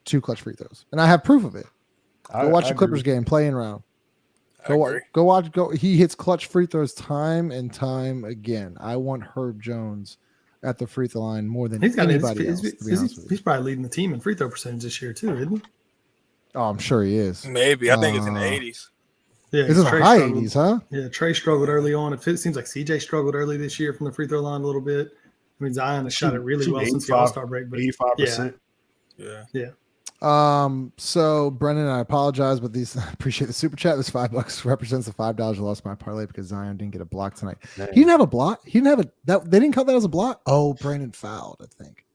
two clutch free throws, and I have proof of it. Go watch the Clippers game, playing round. Go watch. He hits clutch free throws time and time again. I want Herb Jones at the free throw line more than anybody else. He's probably leading the team in free throw percentage this year too, isn't he? Oh, I'm sure he is. Maybe. I think it's in the 80s. Yeah, it's in the high 80s, huh? Yeah, Trey struggled early on. It seems like CJ struggled early this year from the free throw line a little bit. I mean, Zion has shot it really well since the All-Star break. But 85%. Yeah. So Brendan, I apologize, but I appreciate the super chat. This $5 represents the $5 I lost my parlay because Zion didn't get a block tonight. Man. He didn't have a block. He didn't have they didn't count that as a block. Oh, Brandon fouled, I think.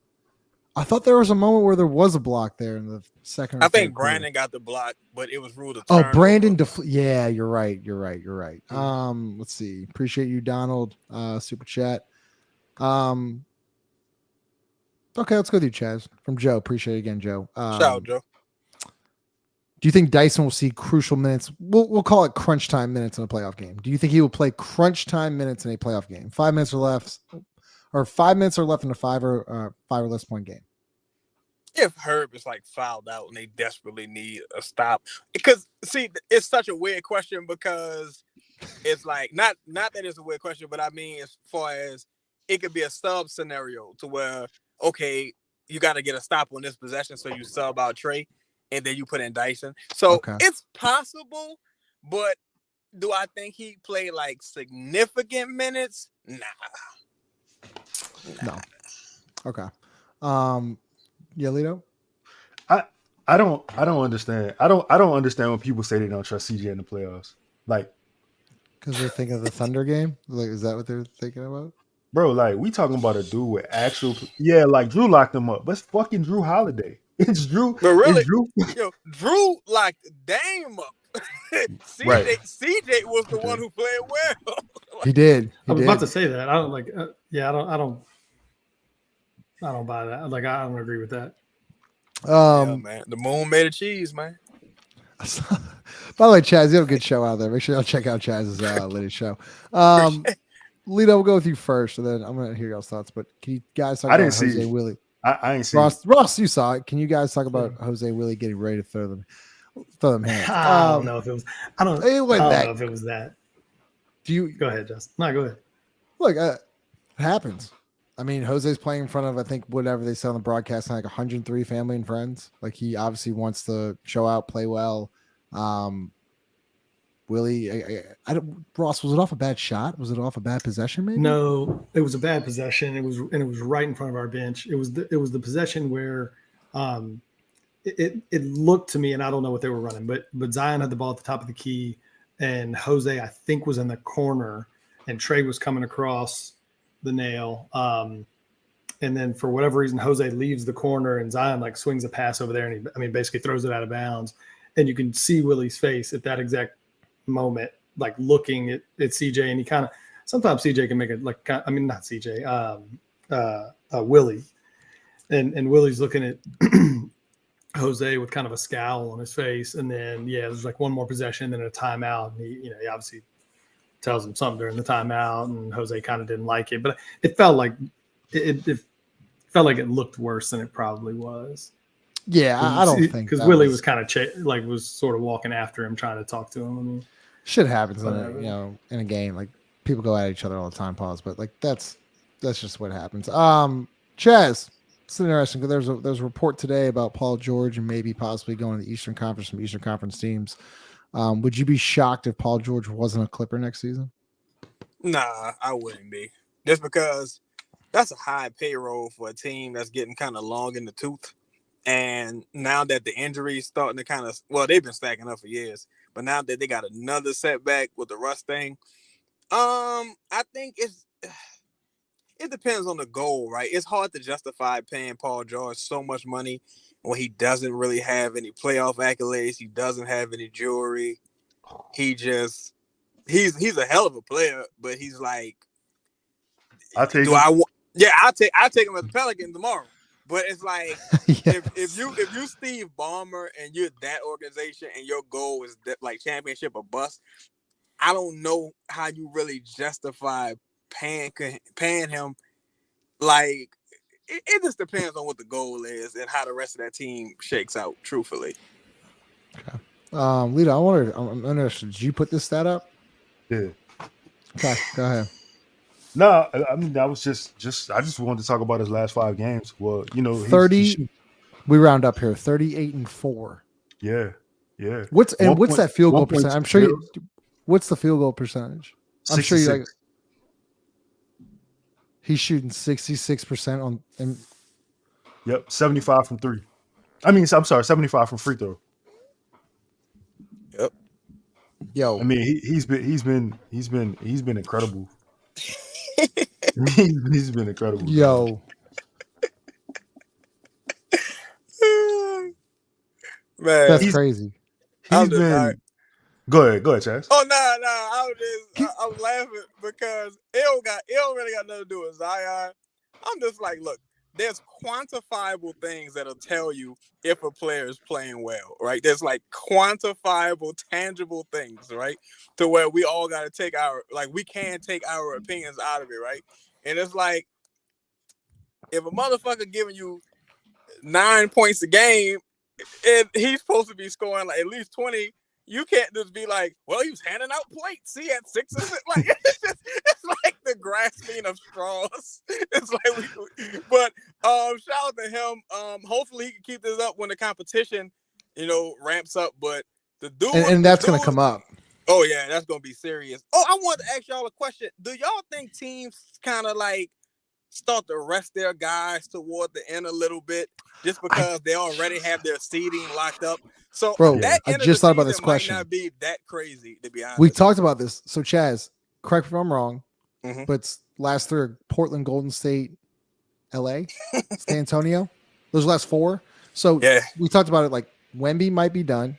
I thought there was a moment where there was a block there in the second. I think Brandon got the block, but it was ruled a turnover. Oh, Brandon. Yeah, you're right. Let's see. Appreciate you, Donald. Super chat. Okay, let's go through Chaz from Joe. Appreciate it again, Joe. Shout out, Joe. Do you think Dyson will see crucial minutes? We'll call it crunch time minutes in a playoff game. Do you think he will play crunch time minutes in a playoff game? 5 minutes or left, or 5 minutes or left in a five or less point game? If Herb is like fouled out and they desperately need a stop, because see, it's such a weird question because it's like not that it's a weird question, but I mean as far as it could be a sub scenario to where, okay, you got to get a stop on this possession, so you sub out Trey, and then you put in Dyson. So It's possible, but do I think he played like significant minutes? Nah. No. Okay. Yeah, Lito? I don't understand. I don't understand when people say they don't trust CJ in the playoffs. Like, because they're thinking of the Thunder game? Like, is that what they're thinking about? Bro, like, we talking about a dude with actual, like Drew locked him up. But it's fucking Drew Holiday. It's Drew. But really, Drew. Drew locked Dame up. CJ was the one who played well. He did. I was about to say that. I don't like. I don't buy that. Like, I don't agree with that. Man, the moon made of cheese, man. By the way, Chaz, you have a good show out there. Make sure y'all check out Chaz's latest show. Lito, we'll go with you first, and then I'm going to hear y'all's thoughts. But can you guys talk about Jose Willie? I ain't seen Ross, you saw it. Can you guys talk about Jose Willie getting ready to throw them hands? I don't know if it was. I don't know if it was that. Do you go ahead, Justin? No, go ahead. Look, it happens. I mean, Jose's playing in front of, I think, whatever they said on the broadcast, like 103 family and friends. Like, he obviously wants to show out, play well. Willie, Ross, was it off a bad shot? Was it off a bad possession? Maybe no, it was a bad possession. It was right in front of our bench. It was the possession where it looked to me, and I don't know what they were running, but Zion had the ball at the top of the key, and Jose, I think, was in the corner, and Trey was coming across the nail. And then for whatever reason, Jose leaves the corner, and Zion like swings a pass over there, and he basically throws it out of bounds, and you can see Willie's face at that exact moment, like looking at CJ, and he kind of sometimes CJ can make it like, I mean, not CJ, Willie, and Willie's looking at Jose with kind of a scowl on his face, and then there's like one more possession and a timeout, and he obviously tells him something during the timeout, and Jose kind of didn't like it, but it felt like it felt like it looked worse than it probably was. Yeah, I don't think because Willie was kind of was sort of walking after him, trying to talk to him. I mean, shit happens in a game. Like people go at each other all the time. Pause, but like that's just what happens. Chaz, it's interesting because there's a report today about Paul George and maybe possibly going to the Eastern Conference from Eastern Conference teams. Would you be shocked if Paul George wasn't a Clipper next season? Nah, I wouldn't be. Just because that's a high payroll for a team that's getting kind of long in the tooth. And now that the injuries starting to kind of, they've been stacking up for years, but now that they got another setback with the rust thing, I think it depends on the goal, right? It's hard to justify paying Paul George so much money when he doesn't really have any playoff accolades. He doesn't have any jewelry. He's a hell of a player, but he's like, I'll take him as a Pelican tomorrow. But it's like if you Steve Ballmer and you're that organization and your goal is like championship or bust, I don't know how you really justify paying him. Like it just depends on what the goal is and how the rest of that team shakes out. Truthfully, okay. Lita, I'm interested. Did you put this stat up? Yeah. Okay, go ahead. No, I mean I was I just wanted to talk about his last 5 games. Well, 30. We round up here, 38-4. Yeah. What's that field goal percentage? I'm sure what's the field goal percentage? I'm 66. Sure you he's shooting 66% on. Yep, 75 from 3. I'm sorry, 75 from free throw. Yep. Yo, I mean he's been incredible. He's been incredible. Yo. Man, that's crazy. He's been. Go ahead, Chaz. Oh no, I'm laughing because it don't really got nothing to do with Zion. I'm just like, look, there's quantifiable things that'll tell you if a player is playing well, right? There's like quantifiable, tangible things, right? To where we all got to we can take our opinions out of it, right? And it's like, if a motherfucker giving you 9 points a game and he's supposed to be scoring like at least 20, you can't just be like, well, he was handing out plates. He had 6 assists. Like it's like the grasping of straws. It's like, but shout out to him. Hopefully he can keep this up when the competition, ramps up. But the dude, and that's gonna come up. Oh yeah, that's gonna be serious. Oh, I want to ask y'all a question. Do y'all think teams kind of like start to rest their guys toward the end a little bit, just because they already have their seeding locked up? So, bro, I just thought about this question. Might not be that crazy, to be honest. We talked about this. So, Chaz, correct me if I'm wrong, mm-hmm. but last 3 are Portland, Golden State, LA, San Antonio. Those last 4. So, we talked about it. Like Wemby might be done.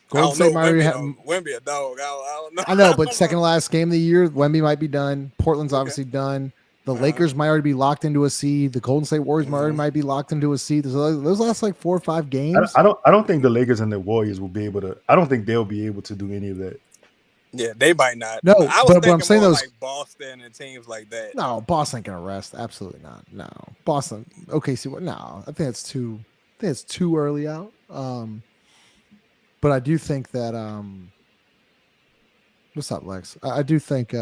Golden State might already have Wemby a dog. I don't know. I know, but second last game of the year, Wemby might be done. Portland's obviously done. The Lakers might already be locked into a seed. The Golden State Warriors might be locked into a seed. Those last like 4 or 5 games. I don't think the Lakers and the Warriors will be able to. I don't think they'll be able to do any of that. Yeah, they might not. No, but I'm saying those like Boston and teams like that. No, Boston ain't gonna rest. Absolutely not. No, Boston. Okay, see what? No, I think it's too. Early out. But I do think that. What's up, Lex? I do think.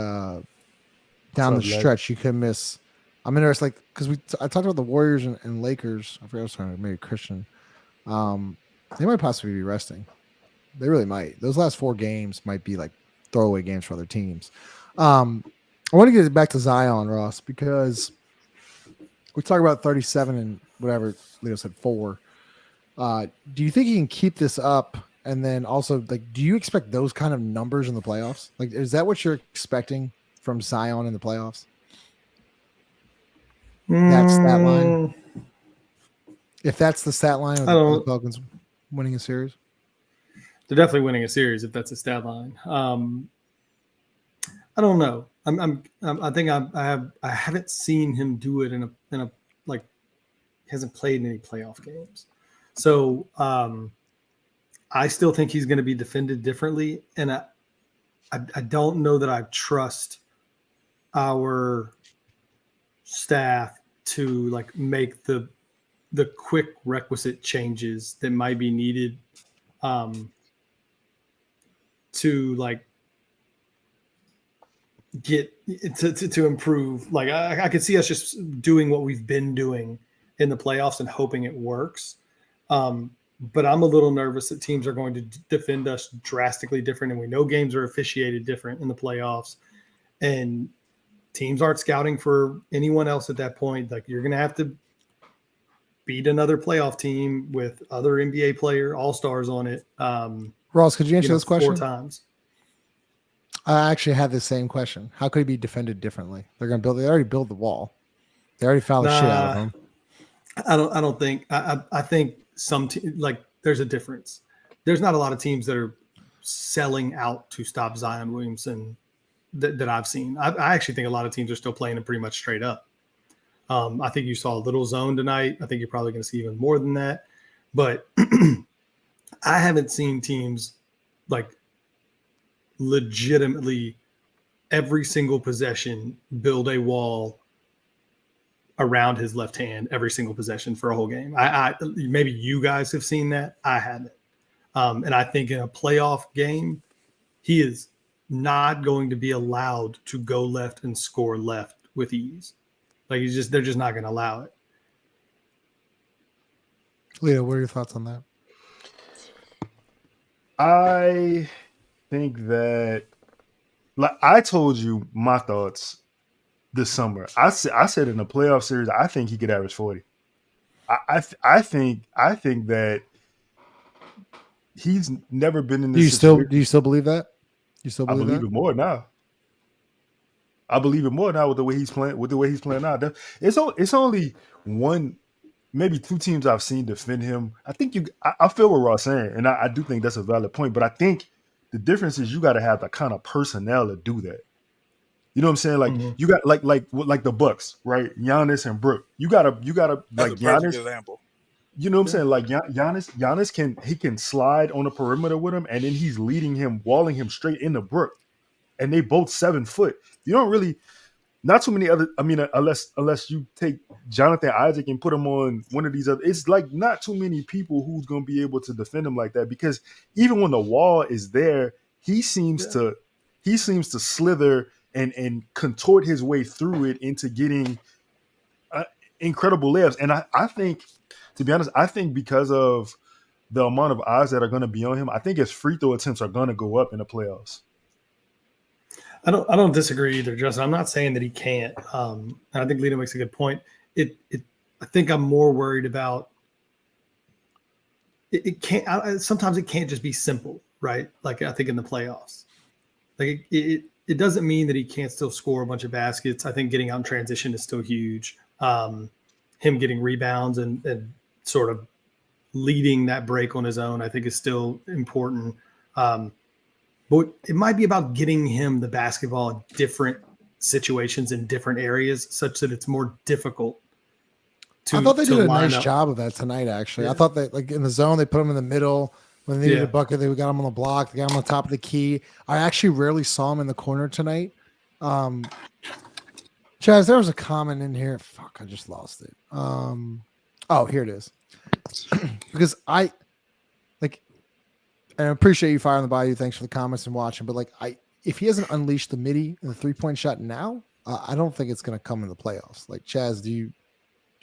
Down the stretch, you could miss. I'm interested, like, because I talked about the Warriors and Lakers. I forgot I was talking about maybe Christian. They might possibly be resting. They really might. Those last 4 games might be like throwaway games for other teams. I want to get back to Zion, Ross, because we talk about 37 and whatever Leo said 4. Do you think he can keep this up? And then also, like, do you expect those kind of numbers in the playoffs? Like, is that what you're expecting from Zion in the playoffs? That's stat line. If that's the stat line of the Pelicans winning a series, they're definitely winning a series. If that's a stat line, I don't know. I think I haven't seen him do it in a like he hasn't played in any playoff games. So I still think he's going to be defended differently, and I don't know that I trust our staff to like make the quick requisite changes that might be needed to like get to improve. Like I could see us just doing what we've been doing in the playoffs and hoping it works. But I'm a little nervous that teams are going to defend us drastically different. And we know games are officiated different in the playoffs, and teams aren't scouting for anyone else at that point. Like you're going to have to beat another playoff team with other NBA player all-stars on it. Ross, could you answer this question? 4 times. I actually had the same question. How could he be defended differently? They already built the wall. They already fouled the shit out of him. I don't think. I think like there's a difference. There's not a lot of teams that are selling out to stop Zion Williamson that I've seen. I actually think a lot of teams are still playing him pretty much straight up. I think you saw a little zone tonight. I think you're probably going to see even more than that. But I haven't seen teams like legitimately every single possession build a wall around his left hand every single possession for a whole game. I maybe you guys have seen that. I haven't. And I think in a playoff game, he is not going to be allowed to go left and score left with ease. Like they're just not going to allow it. Leo, what are your thoughts on that? I think that, like I told you my thoughts this summer. I said in the playoff series, I think he could average 40. I think that he's never been in this. Do you still believe that? You still believe that? I believe it more now. I believe it more now with the way he's playing. With the way he's playing now, it's only one, maybe 2 teams I've seen defend him. I think I feel what Ross saying, and I do think that's a valid point. But I think the difference is you got to have the kind of personnel to do that. You know what I'm saying? Like you got like the Bucks, right? Giannis and Brook. You gotta That's like a Giannis. perfect example. You know what I'm saying? Like Giannis can slide on the perimeter with him, and then he's leading him, walling him straight into Brook, and they both 7 foot. You don't really, not too many other. I mean, unless you take Jonathan Isaac and put him on one of these other, it's like not too many people who's gonna be able to defend him like that. Because even when the wall is there, he seems to slither and contort his way through it into getting incredible layups. And I think, to be honest, I think because of the amount of eyes that are going to be on him, I think his free throw attempts are going to go up in the playoffs. I don't disagree either, Justin. I'm not saying that he can't. And I think Lito makes a good point. I think I'm more worried about it can't. Sometimes it can't just be simple, right? Like I think in the playoffs, like it doesn't mean that he can't still score a bunch of baskets. I think getting out in transition is still huge. Him getting rebounds and sort of leading that break on his own, I think is still important. But it might be about getting him the basketball in different situations in different areas such that it's more difficult to. I thought they did a nice up. job of that tonight, actually. Yeah. I thought that, like, in the zone, they put him in the middle. When they needed a bucket, they got him on the block. They got him on top of the key. I actually rarely saw him in the corner tonight. Chaz, there was a comment in here. Fuck, I just lost it. Oh, here it is. Because and I appreciate you firing the Bayou. Thanks for the comments and watching. But if he hasn't unleashed the midi and the 3-point shot now, I don't think it's going to come in the playoffs. Like, Chaz, do you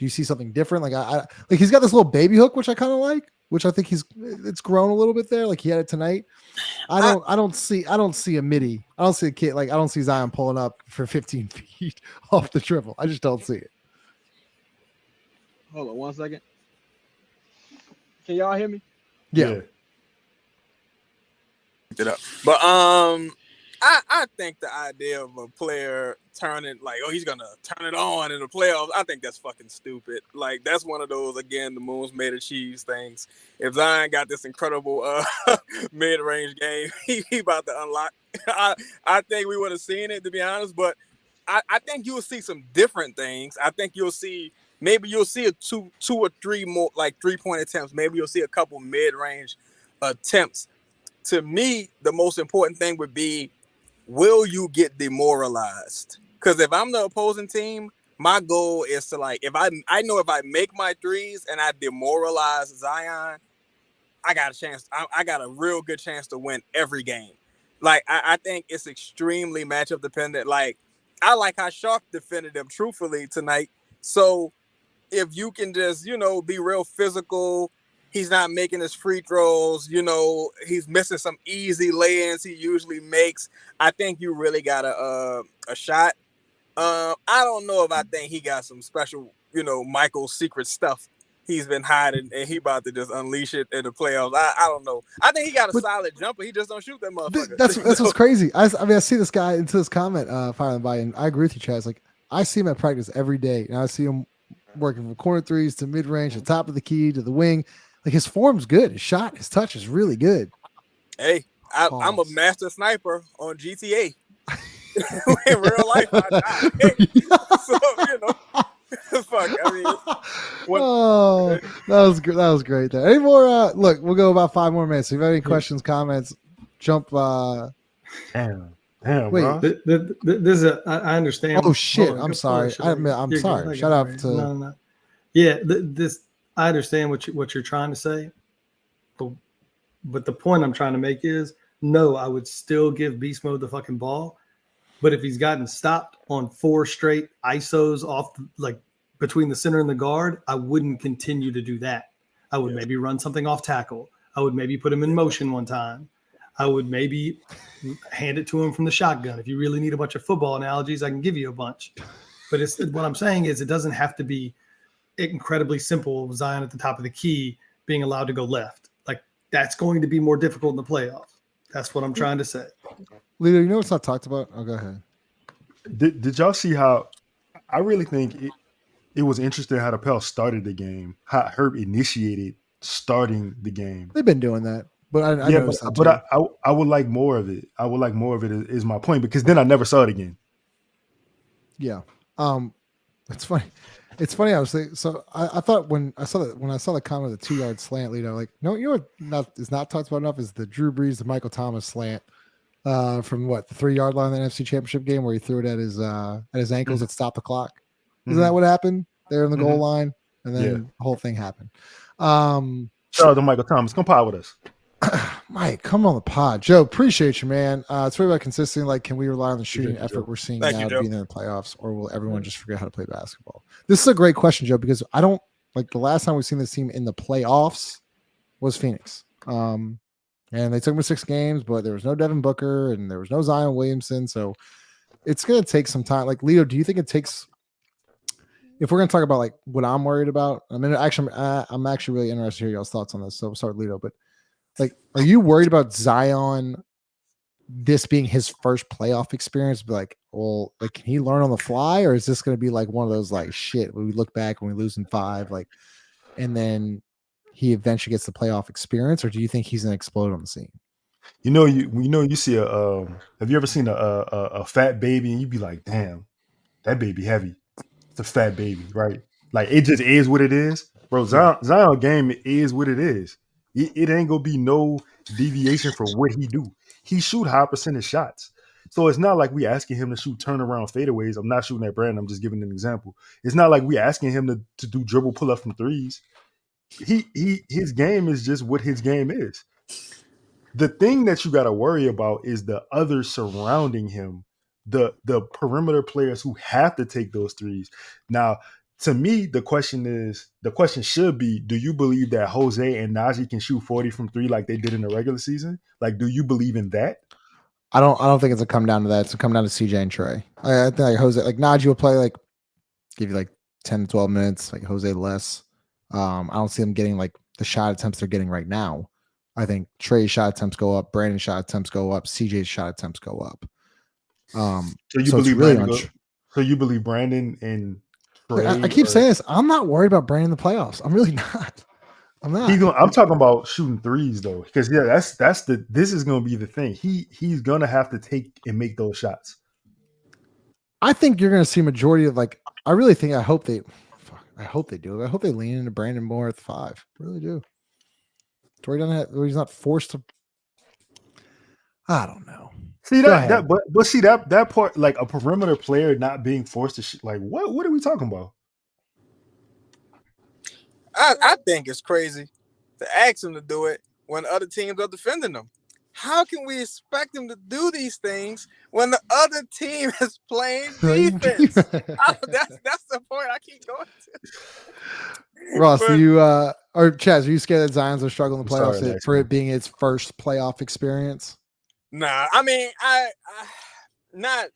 see something different? Like he's got this little baby hook, which I kind of like, which I think it's grown a little bit there. Like he had it tonight. I don't see a midi. I don't see a kid. Like I don't see Zion pulling up for 15 feet off the dribble. I just don't see it. Hold on 1 second. Can y'all hear me? Yeah. It up. But I think the idea of a player turning he's gonna turn it on in the playoffs, I think that's fucking stupid. Like that's one of those, again, the moon's made of cheese things. If Zion got this incredible mid-range game, he about to unlock. I think we would have seen it, to be honest, but I think you'll see some different things. I think you'll see a two or three more like 3-point attempts. Maybe you'll see a couple mid-range attempts. To me, the most important thing would be, will you get demoralized? Because if I'm the opposing team, my goal is to like, if I know if I make my threes and I demoralize Zion, I got a chance. I got a real good chance to win every game. Like, I think it's extremely matchup dependent. Like, I like how Shark defended him truthfully tonight. So if you can just, be real physical, he's not making his free throws, he's missing some easy lay-ins he usually makes, I think you really got a shot. I don't know if I think he got some special, Michael's secret stuff he's been hiding, and he about to just unleash it in the playoffs. I don't know. I think he got a solid jumper. He just don't shoot that motherfucker. That's what's crazy. I see this guy into this comment filing by, and I agree with you, Chaz. Like, I see him at practice every day, and I see him working from corner threes to mid range, to top of the key, to the wing. Like, his form's good. His shot, his touch is really good. Hey, I'm a master sniper on GTA. In real life, I die. So, fuck. I mean, that was good. That was great. There. Any more? Look, we'll go about 5 more minutes. If you have any questions, comments, jump. Damn, wait. bro. This is I understand. Oh shit! I'm sorry. I'm sorry. Shout out to. No. Yeah, I understand what you're trying to say, but the point I'm trying to make is, no, I would still give Beast Mode the fucking ball. But if he's gotten stopped on 4 straight ISOs off, like between the center and the guard, I wouldn't continue to do that. I would maybe run something off tackle. I would maybe put him in motion one time. I would maybe hand it to him from the shotgun. If you really need a bunch of football analogies, I can give you a bunch. But what I'm saying is, it doesn't have to be incredibly simple. Zion at the top of the key being allowed to go left. Like, that's going to be more difficult in the playoffs. That's what I'm trying to say. Leader, you know what's not talked about? Oh, go ahead. Did y'all see how? I really think it was interesting how the Pels started the game. How Herb initiated starting the game. They've been doing that, but I noticed that too. But I would like more of it. I would like more of it. Is my point, because then I never saw it again. Yeah. It's funny. It's funny. I was thinking, so I thought when I saw the comment of the 2-yard slant lead, I'm like, no, what is not talked about enough is the Drew Brees, the Michael Thomas slant from the 3-yard line in the NFC Championship game, where he threw it at his ankles that stopped the clock. Isn't that what happened there in the goal line? And then the whole thing happened. Shout out to Michael Thomas. Come pod with us. Mike, come on the pod. Joe, appreciate you, man. It's really about consistency. Like, can we rely on the shooting effort we're seeing now to be in the playoffs, or will everyone just forget how to play basketball? This is a great question, Joe, because I don't like the last time we've seen this team in the playoffs was Phoenix. And they took them to 6 games, but there was no Devin Booker and there was no Zion Williamson. So it's going to take some time. Like, Leo, do you think it takes, if we're going to talk about like what I'm worried about, I mean, actually, I'm actually really interested to hear y'all's thoughts on this. So we'll start with Leo, but like, are you worried about Zion, this being his first playoff experience? Be like, well, like, can he learn on the fly, or is this going to be like one of those like shit when we look back when we lose in 5, like, and then he eventually gets the playoff experience, or do you think he's going to explode on the scene? You see a have you ever seen a fat baby and you be like, damn, that baby heavy. It's a fat baby, right? Like, it just is what it is, bro. Zion game is what it is. It ain't gonna be no deviation from what he do. He shoot high percentage shots. So it's not like we asking him to shoot turnaround fadeaways. I'm not shooting at Brandon. I'm just giving an example. It's not like we asking him to do dribble pull up from threes. His game is just what his game is. The thing that you got to worry about is the others surrounding him, the perimeter players who have to take those threes. Now, to me, the question should be, do you believe that Jose and Naji can shoot 40 from 3 like they did in the regular season? Like, do you believe in that? I don't think it's a come down to that. It's a come down to CJ and Trey. I think like Jose, like Naji will play like give you like 10 to 12 minutes, like Jose less. I don't see them getting like the shot attempts they're getting right now. I think Trey's shot attempts go up, Brandon's shot attempts go up, CJ's shot attempts go up. So you believe Brandon and Trey, I keep saying this. I'm not worried about Brandon in the playoffs. I'm really not. I'm not. I'm talking about shooting threes though, because this is going to be the thing. He's going to have to take and make those shots. I think you're going to see majority of like. I really think. I hope they do. I hope they lean into Brandon more at the 5. I really do. Where he's not forced to. I don't know. See Go that ahead. but see that part, like a perimeter player not being forced to like what are we talking about? I think it's crazy to ask him to do it when other teams are defending them. How can we expect him to do these things when the other team is playing defense? That's the point I keep going to. Ross, But do you or Chaz, are you scared that Zion's will struggle in the I'm sorry, playoffs Lex, for man. it being its first playoff experience? nah, I mean, I not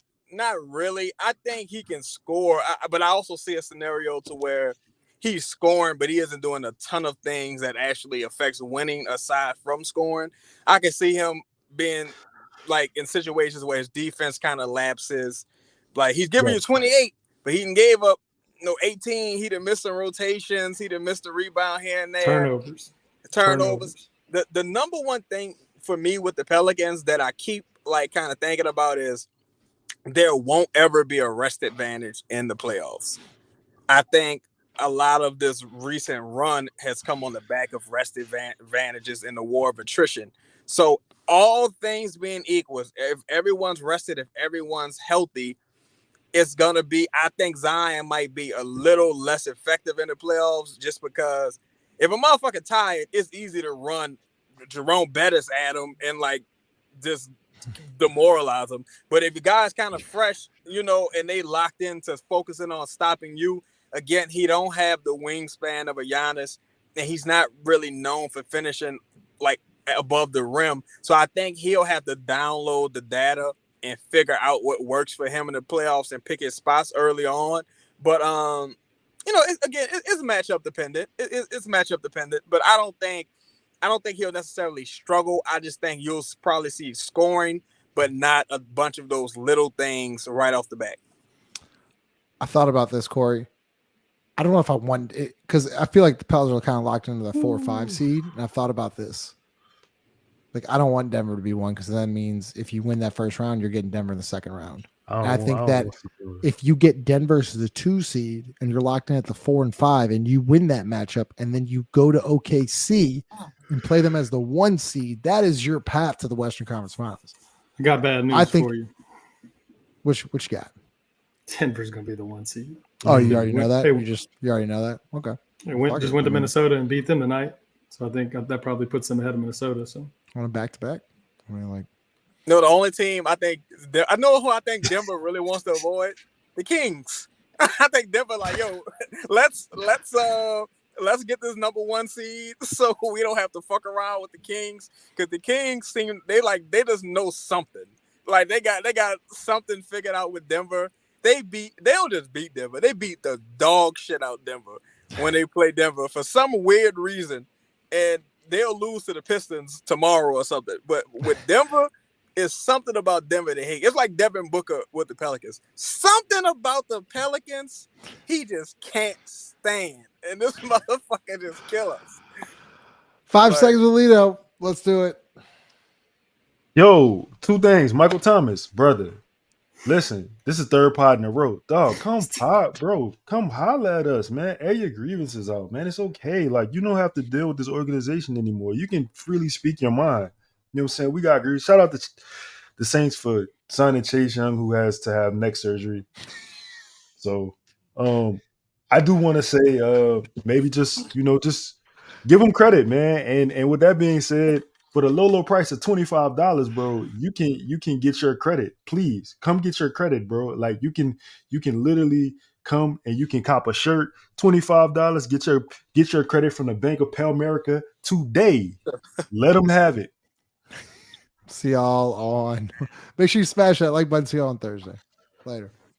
really. I think he can score, but I also see a scenario to where he's scoring, but he isn't doing a ton of things that actually affects winning aside from scoring. I can see him being like in situations where his defense kind of lapses. Like he's giving you 28, but he gave up 18. He done missed some rotations. He done missed a rebound here and there. Turnovers. The number one thing for me with the Pelicans that I keep like kind of thinking about is there won't ever be a rest advantage in the playoffs. I think a lot of this recent run has come on the back of rest advantages in the war of attrition. So all things being equal, if everyone's rested, if everyone's healthy, it's going to be, I think Zion might be a little less effective in the playoffs just because if a motherfucker tired, it's easy to run Jerome Bettis at him and like just demoralize them. But if the guy's kind of fresh, and they locked into focusing on stopping you, again, he don't have the wingspan of a Giannis, and he's not really known for finishing like above the rim. So I think he'll have to download the data and figure out what works for him in the playoffs and pick his spots early on. But it's matchup dependent. It's matchup dependent. But I don't think he'll necessarily struggle. I just think you'll probably see scoring, but not a bunch of those little things right off the bat. I thought about this, Corey. I don't know if I want it because I feel like the Pels are kind of locked into the 4 or 5 seed. And I've thought about this. Like, I don't want Denver to be 1 because that means if you win that first round, you're getting Denver in the second round. And I think that if you get Denver as the 2 seed and you're locked in at the 4 and 5 and you win that matchup and then you go to OKC and play them as the 1 seed, that is your path to the Western Conference Finals. I got bad news for you. Which you got? Denver's going to be the 1 seed. Oh, you already know that? You already know that? Okay. They just went to Minnesota and beat them tonight. So I think that probably puts them ahead of Minnesota. So on a back-to-back? I mean, like. No, the only team I know who I think Denver really wants to avoid, the Kings. I think Denver like, yo, let's get this number 1 seed so we don't have to fuck around with the Kings because the Kings seem they just know something. Like they got something figured out with Denver. They'll just beat Denver. They beat the dog shit out Denver when they play Denver for some weird reason, and they'll lose to the Pistons tomorrow or something. But with Denver, it's something about Denver they hate. It's like Devin Booker with the Pelicans. Something about the Pelicans he just can't stand, and this motherfucker just kill us. 5 seconds with Lito. Let's do it. Yo, 2 things. Michael Thomas, brother. Listen, this is 3rd pod in a row. Dog, come holler at us, man. Air your grievances out, man. It's okay. Like, you don't have to deal with this organization anymore. You can freely speak your mind. You know what I'm saying? We got agreed. Shout out to the Saints for signing Chase Young, who has to have neck surgery. So, I do want to say, maybe just give them credit, man. And with that being said, for the low price of $25, bro, you can get your credit. Please come get your credit, bro. Like you can literally come and you can cop a shirt, $25. Get your credit from the Bank of America today. Let them have it. See y'all on. Make sure you smash that like button. See y'all on Thursday. Later.